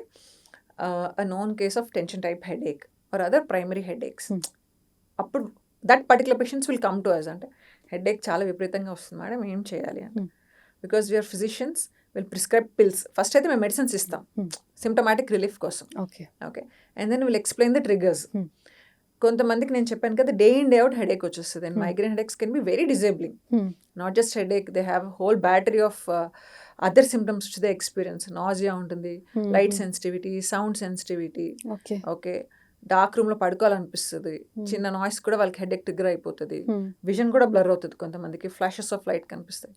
a known case of tension type headache or other primary headaches, అప్పుడు that particular patients will come to us అంటే headache చాలా విపరీతంగా వస్తుంది madam, ఏం చేయాలి అంటే, because we are physicians will prescribe pills. First అయితే మేము మెడిసిన్స్ ఇస్తాం సిమ్టమాటిక్ రిలీఫ్ కోసం. Okay, and then will explain the triggers. కొంతమందికి నేను చెప్పాను కదా, day in day out headache వచ్చేస్తుంది. And migraine headaches can be very disabling. Not just headache, they have whole battery of other symptoms to the experience. Nausea ఉంటుంది, light sensitivity, sound sensitivity, okay, dark రూమ్లో పడుకోవాలనిపిస్తుంది, చిన్న noise కూడా వాళ్ళకి headache trigger అయిపోతుంది, vision కూడా blur అవుతుంది, కొంతమందికి ఫ్లాషెస్ ఆఫ్ లైట్ కనిపిస్తాయి,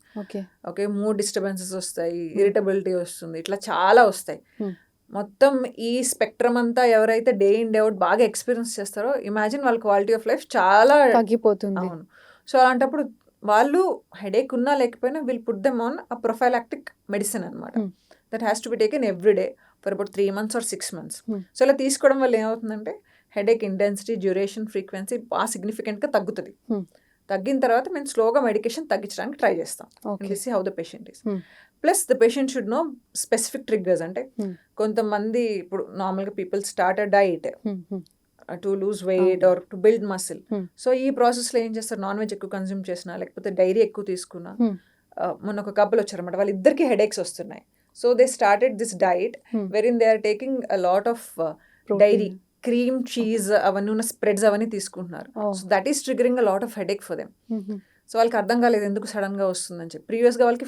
ఓకే, మూడ్ డిస్టర్బెన్సెస్ వస్తాయి, ఇరిటబిలిటీ వస్తుంది, ఇట్లా చాలా వస్తాయి. మొత్తం ఈ స్పెక్ట్రమ్ అంతా ఎవరైతే డే ఇన్ డే అవుట్ బాగా ఎక్స్పీరియన్స్ చేస్తారో ఇమాజిన్ వాళ్ళ క్వాలిటీ ఆఫ్ లైఫ్ చాలా తగ్గిపోతుంది. అవును. సో అలాంటప్పుడు వాళ్ళు హెడేక్ ఉన్నా లేకపోయినా will put them on a prophylactic medicine అనమాట. That has to be taken every day for about 3 months or 6 months. So ఇలా తీసుకోవడం వల్ల ఏమవుతుందంటే హెడేక్ ఇంటెన్సిటీ, డ్యూరేషన్, ఫ్రీక్వెన్సీ బాగా సిగ్నిఫికెంట్గా తగ్గుతుంది. తగ్గిన తర్వాత మేము స్లోగా మెడికేషన్ తగ్గించడానికి ట్రై చేస్తాం. This is how the patient is. Plus the patient should know specific triggers. అంటే కొంతమంది ఇప్పుడు నార్మల్గా people start a diet to lose weight or to build muscle. So ఈ ప్రాసెస్లో ఏం చేస్తారు, నాన్ వెజ్ ఎక్కువ కన్జ్యూమ్ చేసినా లేకపోతే డైరీ ఎక్కువ తీసుకున్నా, మొన్న ఒక కపుల్ వచ్చారన్నమాట, వాళ్ళిద్దరికి హెడేక్స్ వస్తున్నాయి. So they started this diet wherein they are taking a lot of dairy, cream cheese అవన్నీ ఉన్న స్ప్రెడ్స్ అవన్నీ తీసుకుంటున్నారు. Oh. So that is triggering a lot of headache for them. Mhm. So వాళ్ళకి అర్థం కాలేదు ఎందుకు సడన్గా వస్తుందని చెప్పి. ప్రీవియస్గా వాళ్ళకి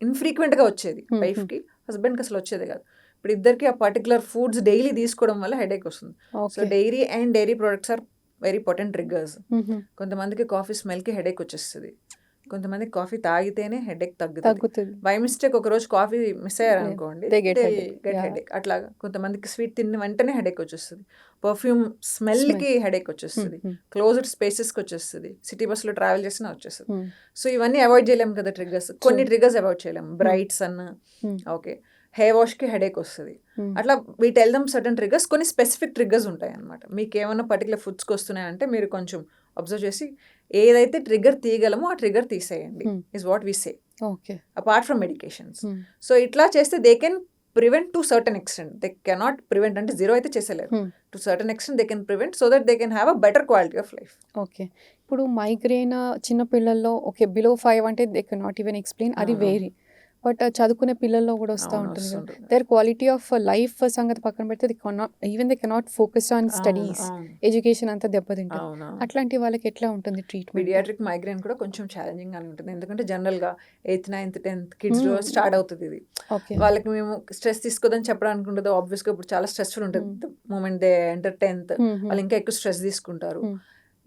ఇన్ఫ్రీక్వెంట్గా వచ్చేది, వైఫ్కి హస్బెండ్కి అసలు వచ్చేది కాదు. ఇప్పుడు ఇద్దరికి ఆ పర్టికులర్ ఫుడ్స్ డైలీ తీసుకోవడం వల్ల హెడేక్ వస్తుంది. So Okay. Dairy and dairy products are very potent triggers. Mhm. కొంతమందికి కాఫీ స్మెల్కి హెడేక్ వచ్చేస్తుంది, కొంతమందికి కాఫీ తాగితేనే హెడేక్ తగ్గుతుంది. తగ్గుతుంది. బై మిస్టేక్ ఒక రోజు కాఫీ మిస్ అయ్యారు అనుకోండి, They get headache. Get Yeah. Headache. అట్లాగా కొంతమందికి స్వీట్ తిన్న వెంటనే హెడేక్ వచ్చేస్తుంది, పర్ఫ్యూమ్ స్మెల్కి హెడేక్ వచ్చేస్తుంది, Mhm. క్లోజ్డ్ స్పేసెస్కి వచ్చేస్తుంది, సిటీ బస్సులో ట్రావెల్ చేసినా వచ్చేస్తుంది. Mhm. సో ఇవన్నీ అవాయిడ్ చేయలేము కదా ట్రిగ్గర్స్. కొన్ని ట్రిగ్గర్స్ అవాయిడ్ చేయలేము, బ్రైట్ సన్, ఓకే, హెయిర్ వాష్కి హెడేక్ వస్తుంది. Mhm. అట్లా we tell them certain triggers. కొన్ని స్పెసిఫిక్ ట్రిగ్గర్స్ ఉంటాయి అనమాట. మీకు ఏమైనా పర్టికులర్ ఫుడ్స్కి వస్తున్నాయంటే మీరు కొంచెం అబ్జర్వ్ చేసి ఏదైతే ట్రిగ్గర్ తీయగలమో ఆ ట్రిగ్గర్ తీసేయండి, is what we say, Okay. Apart from medications. Mhm. So ఇట్లా చేస్తే they can prevent to certain extent. They cannot prevent అంటే జీరో అయితే చేసేలేరు. Mhm. To certain extent they can prevent so that they can have a better quality of life. Okay. ఇప్పుడు migraine చిన్న పిల్లల్లో okay below 5 అంటే they can not even explain, అది వేరే. But చదువుకునే పిల్లల్లో కూడా వస్తూ ఉంటుంది కదా. దేర్ క్వాలిటీ ఆఫ్ లైఫ్ సంగతి పక్కన పెడితే they cannot focus on studies, education అంతా దెబ్బతింటుంది. అట్లాంటి వాళ్ళకి ఎట్లా ఉంటుంది ట్రీట్మెంట్? పీడియాట్రిక్ మైగ్రేన్ కూడా కొంచెం ఛాలెంజింగ్ గానే ఉంటుంది, ఎందుకంటే జనరల్గా 8th 9th 10th కిడ్స్లో స్టార్ట్ అవుతుంది ఇది. ఓకే. వాళ్ళకి మేము స్ట్రెస్ తీసుకోదని చెప్పడానికి ఉండదు. ఆబ్వియస్గా ఇప్పుడు చాలా స్ట్రెస్ఫుల్ ఉంటుంది మూమెంట్ దే ఎంటర్ 10th. వాళ్ళు ఇంకా ఎక్కువ స్ట్రెస్ తీసుకుంటారు,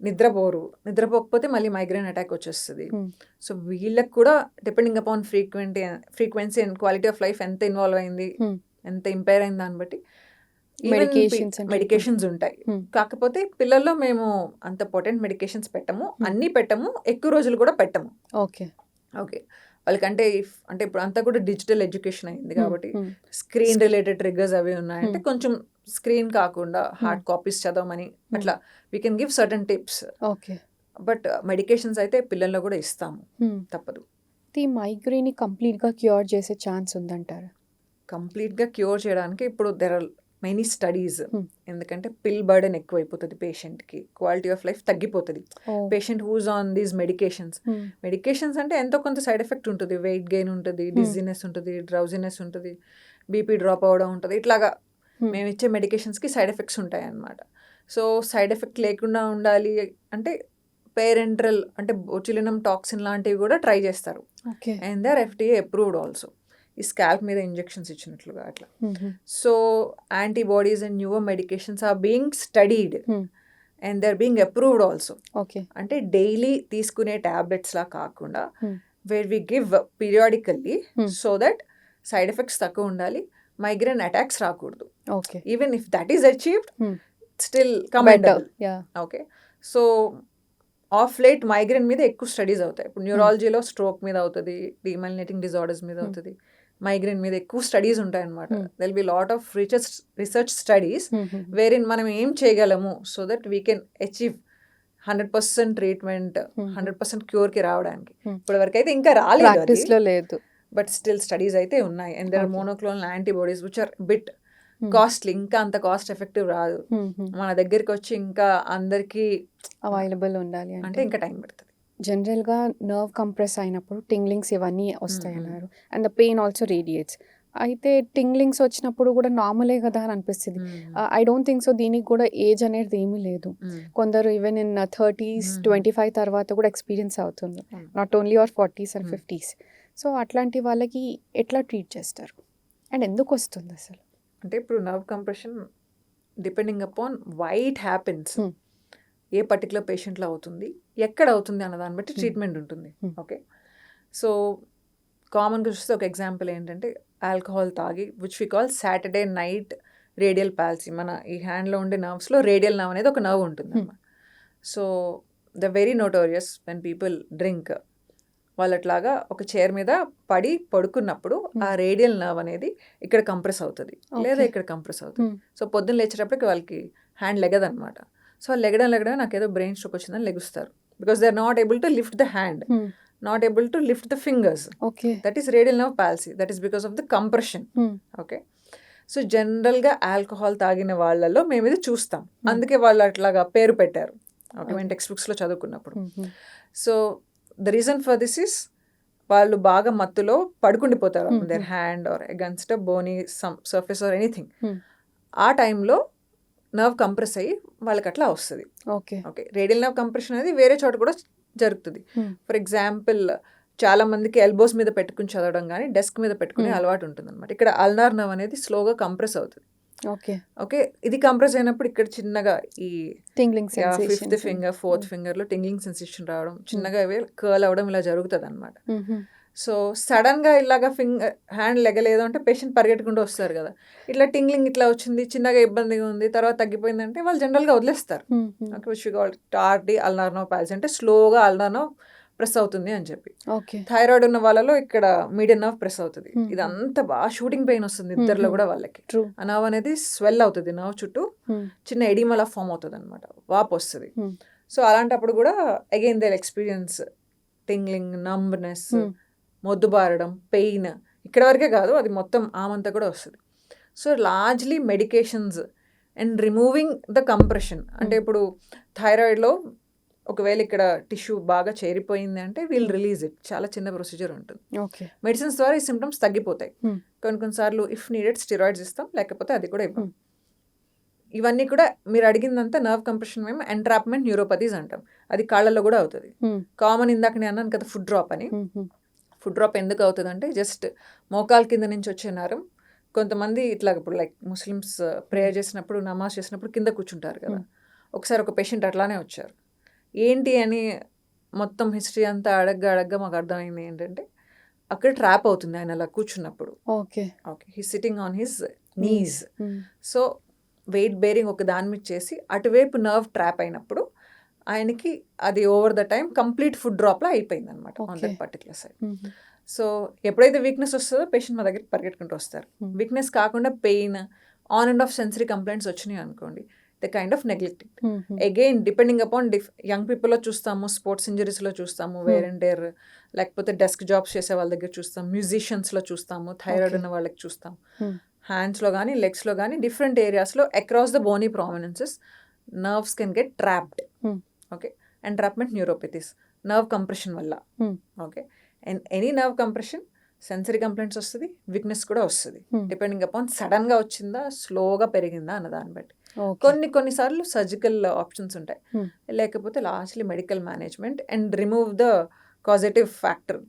నిద్రపోరు, నిద్రపోకపోతే మళ్ళీ మైగ్రేన్ అటాక్ వచ్చేస్తుంది. సో వీళ్ళకి కూడా depending upon frequency and quality of life ఎంత ఇన్వాల్వ్ అయింది, ఎంత ఇంపైర్ అయింది దాన్ని బట్టి మెడికేషన్స్ ఉంటాయి. కాకపోతే పిల్లల్లో మేము అంత పొటెంట్ మెడికేషన్స్ పెట్టము, అన్నీ పెట్టము, ఎక్కువ రోజులు కూడా పెట్టము. ఓకే. ఓకే, వాళ్ళకంటే అంటే ఇప్పుడు అంతా కూడా డిజిటల్ ఎడ్యుకేషన్ అయింది కాబట్టి స్క్రీన్ రిలేటెడ్ ట్రిగ్గర్స్ అవి ఉన్నాయంటే కొంచెం స్క్రీన్ కాకుండా హార్డ్ కాపీస్ చదవమని అట్లా we can give certain tips. Okay. But medications అయితే పిల్లల్లో కూడా ఇస్తాము, తప్పదు. ఈ మైగ్రేన్ కంప్లీట్గా క్యూర్ చేసే ఛాన్స్ ఉందంటారా? కంప్లీట్గా క్యూర్ చేయడానికి ఇప్పుడు దెర్ ఆర్ మెనీ స్టడీస్. ఎందుకంటే పిల్ బర్డెన్ ఎక్కువైపోతుంది పేషెంట్కి, క్వాలిటీ ఆఫ్ లైఫ్ తగ్గిపోతుంది. Patient who's on these medications అంటే ఎంతో కొంత సైడ్ ఎఫెక్ట్ ఉంటుంది, వెయిట్ గెయిన్ ఉంటుంది, డిజీనెస్ ఉంటుంది, డ్రౌజినెస్ ఉంటుంది, బీపీ డ్రాప్ అవ్వడం ఉంటుంది. ఇట్లాగా మేము ఇచ్చే మెడికేషన్స్కి సైడ్ ఎఫెక్ట్స్ ఉంటాయి అన్నమాట. సో సైడ్ ఎఫెక్ట్ లేకుండా ఉండాలి అంటే పేరెంట్రల్ అంటే బొచులినం టాక్సిన్ లాంటివి కూడా ట్రై చేస్తారు. And they are FDA approved also, ఈ స్కాల్ప్ మీద ఇంజెక్షన్స్ ఇచ్చినట్లుగా అట్లా. So antibodies and newer medications are being studied and they are being approved also. Okay. అంటే డైలీ తీసుకునే టాబ్లెట్స్ లా కాకుండా where we give periodically so that side effects తక్కువ ఉండాలి, మైగ్రేన్ అటాక్స్ రాకూడదు. Okay. Even if that is achieved still commendable. Okay. So of late migraine మీద ఎక్కువ studies అవుతాయి. ఇప్పుడు న్యూరాలజీలో స్ట్రోక్ మీద అవుతుంది, డీమైలినేటింగ్ డిజార్డర్స్ మీద అవుతుంది, మైగ్రేన్ మీద ఎక్కువ స్టడీస్ ఉంటాయి అనమాట. There'll be lot of research studies wherein మనం ఏం చేయగలము so that we can achieve 100% treatment, 100% క్యూర్కి రావడానికి. ఇప్పటి వరకు అయితే ఇంకా రాలేదు, బట్ స్టిల్ స్టడీస్ అయితే ఉన్నాయి. And there are monoclonal antibodies which are bit costly, ఇంకా అంత కాస్ట్ ఎఫెక్టివ్ రాదు. మన దగ్గరికి వచ్చి ఇంకా అందరికీ అవైలబుల్ ఉండాలి అంటే ఇంకా టైం పడుతుంది. జనరల్గా నర్వ్ కంప్రెస్ అయినప్పుడు టింగ్లింగ్స్ ఇవన్నీ వస్తాయి అన్నారు, and the pain also radiates. అయితే టింగ్లింగ్స్ వచ్చినప్పుడు కూడా నార్మలే కదా అని అనిపిస్తుంది. ఐ డోంట్ థింక్ సో, దీనికి కూడా ఏజ్ అనేది ఏమీ లేదు. కొందరు ఈవెన్ ఇన్ 30s 25 తర్వాత కూడా ఎక్స్పీరియన్స్ అవుతుంది, not only our 40s and 50s. So అట్లాంటి వాళ్ళకి ఎట్లా ట్రీట్ చేస్తారు అండ్ ఎందుకు వస్తుంది అసలు? అంటే ఇప్పుడు nerve compression depending upon why it happens, ఏ పర్టికులర్ పేషెంట్లో అవుతుంది, ఎక్కడ అవుతుంది అన్న దాన్ని బట్టి ట్రీట్మెంట్ ఉంటుంది. ఓకే. సో కామన్గా చూస్తే ఒక ఎగ్జాంపుల్ ఏంటంటే ఆల్కహాల్ తాగి which we call Saturday night radial palsy. మన ఈ హ్యాండ్లో ఉండే నర్వ్స్లో రేడియల్ నర్వ్ అనేది ఒక నర్వ్ ఉంటుంది అన్నమాట. So the very notorious when people drink, వాళ్ళు అట్లాగా ఒక చైర్ మీద పడుకున్నప్పుడు ఆ రేడియల్ నర్వ్ అనేది ఇక్కడ కంప్రెస్ అవుతుంది లేదా ఇక్కడ కంప్రెస్ అవుతుంది. సో పొద్దున్న లేచేటప్పటికి వాళ్ళకి హ్యాండ్ లెగదనమాట. సో వాళ్ళు లెగడం నాకేదో బ్రెయిన్ స్ట్రోక్ వచ్చిందని లెగుస్తారు, because they are not able to lift the hand, not able to lift the fingers. That is radial nerve palsy, that is because of the compression. Okay. So జనరల్గా alcohol తాగిన వాళ్ళలో మేము ఇది చూస్తాం, అందుకే వాళ్ళు అట్లాగా పేరు పెట్టారు. ఓకే, మేము టెక్స్ట్ బుక్స్లో చదువుకున్నప్పుడు. So the reason for this is వాళ్ళు బాగా మత్తులో పడుకుండిపోతారు their hand are against a bony surface or anything. ఆ టైంలో నర్వ్ కంప్రెస్ అయ్యి వాళ్ళకి అట్లా వస్తుంది. Okay. Okay, radial nerve compression అనేది వేరే చోట కూడా జరుగుతుంది. ఫర్ ఎగ్జాంపుల్ చాలా మందికి ఎల్బోస్ మీద పెట్టుకుని చదవడం కానీ డెస్క్ మీద పెట్టుకునే అలవాటు ఉంటుంది అనమాట. ఇక్కడ అల్నార్ నర్వ్ అనేది స్లోగా కంప్రెస్ అవుతుంది. ఓకే. ఓకే, ఇది కంప్రెస్ అయినప్పుడు ఇక్కడ చిన్నగా ఈ tingling fifth finger fourth finger లో టింగ్లింగ్ సెన్సేషన్ రావడం, చిన్నగా ఇవే కర్ల్ అవడం ఇలా జరుగుతుంది అనమాట. సో సడన్ గా ఇలాగా హ్యాండ్ లెగలేదు అంటే పేషెంట్ పరిగెట్టుకుంటూ వస్తారు కదా, ఇట్లా టింగ్లింగ్ ఇట్లా వచ్చింది, చిన్నగా ఇబ్బందిగా ఉంది, తర్వాత తగ్గిపోయిందంటే వాళ్ళు జనరల్ గా వదిలేస్తారు. Okay, which we call tardy ulnar nerve palsy, అంటే స్లోగా అల్నార్ నర్వ్ ప్రెస్ అవుతుంది అని చెప్పి. థైరాయిడ్ ఉన్న వాళ్ళలో ఇక్కడ మీడియన్ నర్వ్ ప్రెస్ అవుతుంది. ఇదంతా బాగా షూటింగ్ పెయిన్ వస్తుంది ఇద్దరిలో కూడా వాళ్ళకి. ఆ నర్వ్ అనేది స్వెల్ అవుతుంది, నర్వ్ చుట్టూ చిన్న ఎడిమలా ఫామ్ అవుతుంది అనమాట, వాపు వస్తుంది. సో అలాంటప్పుడు కూడా again they experience tingling, numbness, మొద్దుబారడం, పెయిన్. ఇక్కడ వరకే కాదు, అది మొత్తం ఆమంతా కూడా వస్తుంది. So largely medications and removing the compression. అంటే ఇప్పుడు థైరాయిడ్లో ఒకవేళ ఇక్కడ టిష్యూ బాగా చేరిపోయింది అంటే వీల్ రిలీజ్ ఇట్, చాలా చిన్న ప్రొసీజర్ ఉంటుంది. మెడిసిన్స్ ద్వారా ఈ సిమ్టమ్స్ తగ్గిపోతాయి. కొన్నిసార్లు ఇఫ్ నీడెడ్ స్టిరాయిడ్స్ ఇస్తాం, లేకపోతే అది కూడా ఇవ్వం. ఇవన్నీ కూడా మీరు అడిగిందంతా నర్వ్ కంప్రెషన్ మేము ఎంట్రాప్మెంట్ న్యూరోపతీస్ అంటాం. అది కాళ్ళలో కూడా అవుతుంది. కామన్ ఇందాక నేను అన్నాను కదా ఫుడ్ డ్రాప్ అని. ఫుడ్ డ్రాప్ ఎందుకు అవుతుంది అంటే జస్ట్ మోకాల కింద నుంచి వచ్చే నరం, కొంతమంది ఇట్లా ఇప్పుడు లైక్ ముస్లిమ్స్ ప్రేయర్ చేసినప్పుడు నమాజ్ చేసినప్పుడు కింద కూర్చుంటారు కదా. ఒకసారి ఒక పేషెంట్ అట్లానే వచ్చారు. ఏంటి అని మొత్తం హిస్టరీ అంతా అడగ్గా మాకు అర్థమైంది ఏంటంటే అక్కడ ట్రాప్ అవుతుంది ఆయన అలా కూర్చున్నప్పుడు. Okay, he sitting on his knees. So weight bearing ఒక దాని మీద చేసి అటువైపు నర్వ్ ట్రాప్ అయినప్పుడు ఆయనకి అది over the time complete foot డ్రాప్లా అయిపోయింది అనమాట on that particular side. So ఎప్పుడైతే వీక్నెస్ వస్తుందో పేషెంట్ మా దగ్గరికి పరిగెట్టుకుంటూ వస్తారు. వీక్నెస్ కాకుండా pain, on and off sensory complaints వచ్చినాయి అనుకోండి, the kind of neglected. Again depending upon young పీపుల్లో చూస్తాము, స్పోర్ట్స్ ఇంజరీస్లో చూస్తాము, వేర్ అండ్ డేర్, లేకపోతే డెస్క్ జాబ్స్ చేసే వాళ్ళ దగ్గర చూస్తాం, మ్యూజిషియన్స్లో చూస్తాము, థైరాయిడ్ ఉన్న వాళ్ళకి చూస్తాం, హ్యాండ్స్లో కానీ లెగ్స్లో కానీ డిఫరెంట్ ఏరియాస్లో across the bony prominences nerves can get trapped. Okay, entrapment neuropathies nerve compression వల్ల. Okay, and any nerve compression sensory complaints వస్తుంది, వీక్నెస్ కూడా వస్తుంది, డిపెండింగ్ అపాన్ సడన్గా వచ్చిందా స్లోగా పెరిగిందా అన్న దాన్ని బట్టి. కొన్నిసార్లు సర్జికల్ ఆప్షన్స్ ఉంటాయి, లేకపోతే lastly medical management and remove the causative factor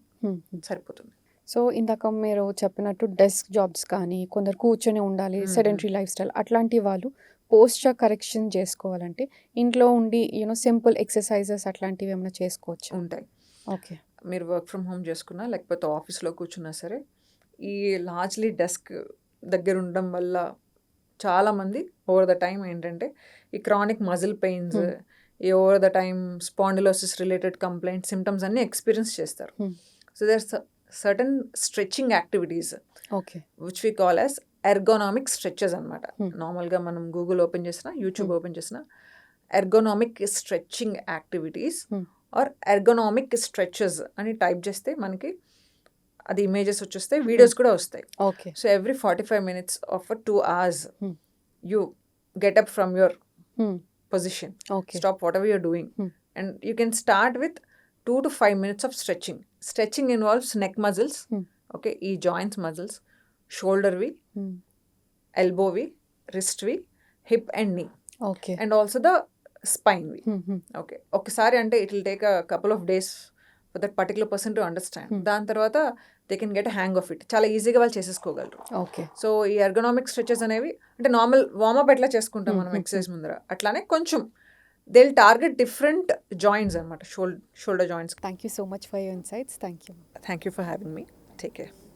సరిపోతుంది. సో ఇందాక మీరు చెప్పినట్టు డెస్క్ జాబ్స్ కానీ, కొందరు కూర్చొని ఉండాలి, సెడెంటరీ లైఫ్ స్టైల్, అట్లాంటి వాళ్ళు పోస్చర్ కరెక్షన్ చేసుకోవాలంటే ఇంట్లో ఉండి సింపుల్ ఎక్సర్సైజెస్ అట్లాంటివి ఏమైనా చేసుకోవచ్చు ఉంటాయి. ఓకే, మీరు వర్క్ ఫ్రమ్ హోమ్ చేసుకున్నా లేకపోతే ఆఫీస్లో కూర్చున్నా సరే, ఈ లార్జ్లీ డెస్క్ దగ్గర ఉండడం వల్ల చాలామంది ఓవర్ ద టైం ఏంటంటే ఈ క్రానిక్ మజిల్ పెయిన్స్, ఈ over the time spondylosis related complaint symptoms అన్నీ ఎక్స్పీరియన్స్ చేస్తారు. So there certain stretching activities which we call as ergonomic stretches అనమాట. నార్మల్గా మనం గూగుల్ ఓపెన్ చేసినా, యూట్యూబ్ ఓపెన్ చేసినా ergonomic stretching activities or ergonomic stretches అని type చేస్తే మనకి అది ఇమేజెస్ వచ్చేస్తాయి, వీడియోస్ కూడా వస్తాయి. So every 45 minutes of 2 hours you get up from your position, stop whatever you're doing, and you can start with 2 to 5 minutes of stretching. Stretching involves neck muscles, okay, ee joints muscles, shoulder vi, elbow vi, wrist vi, hip and knee, okay, and also the spine vi. Okay, ఒకసారి అంటే it will take a couple of days for that particular person to understand. దాని తర్వాత they can get hang of it, చాలా ఈజీగా వాళ్ళు చేసేసుకోగలరు. Okay, so ఈ ergonomic stretches అనేవి అంటే నార్మల్ వార్మప్ ఎట్లా చేసుకుంటాం మనం ఎక్సర్సైజ్ ముందర, అట్లానే కొంచెం they will target different joints అనమాట, shoulder joints. Thank you so much for your insights. Thank you for having me. Take care.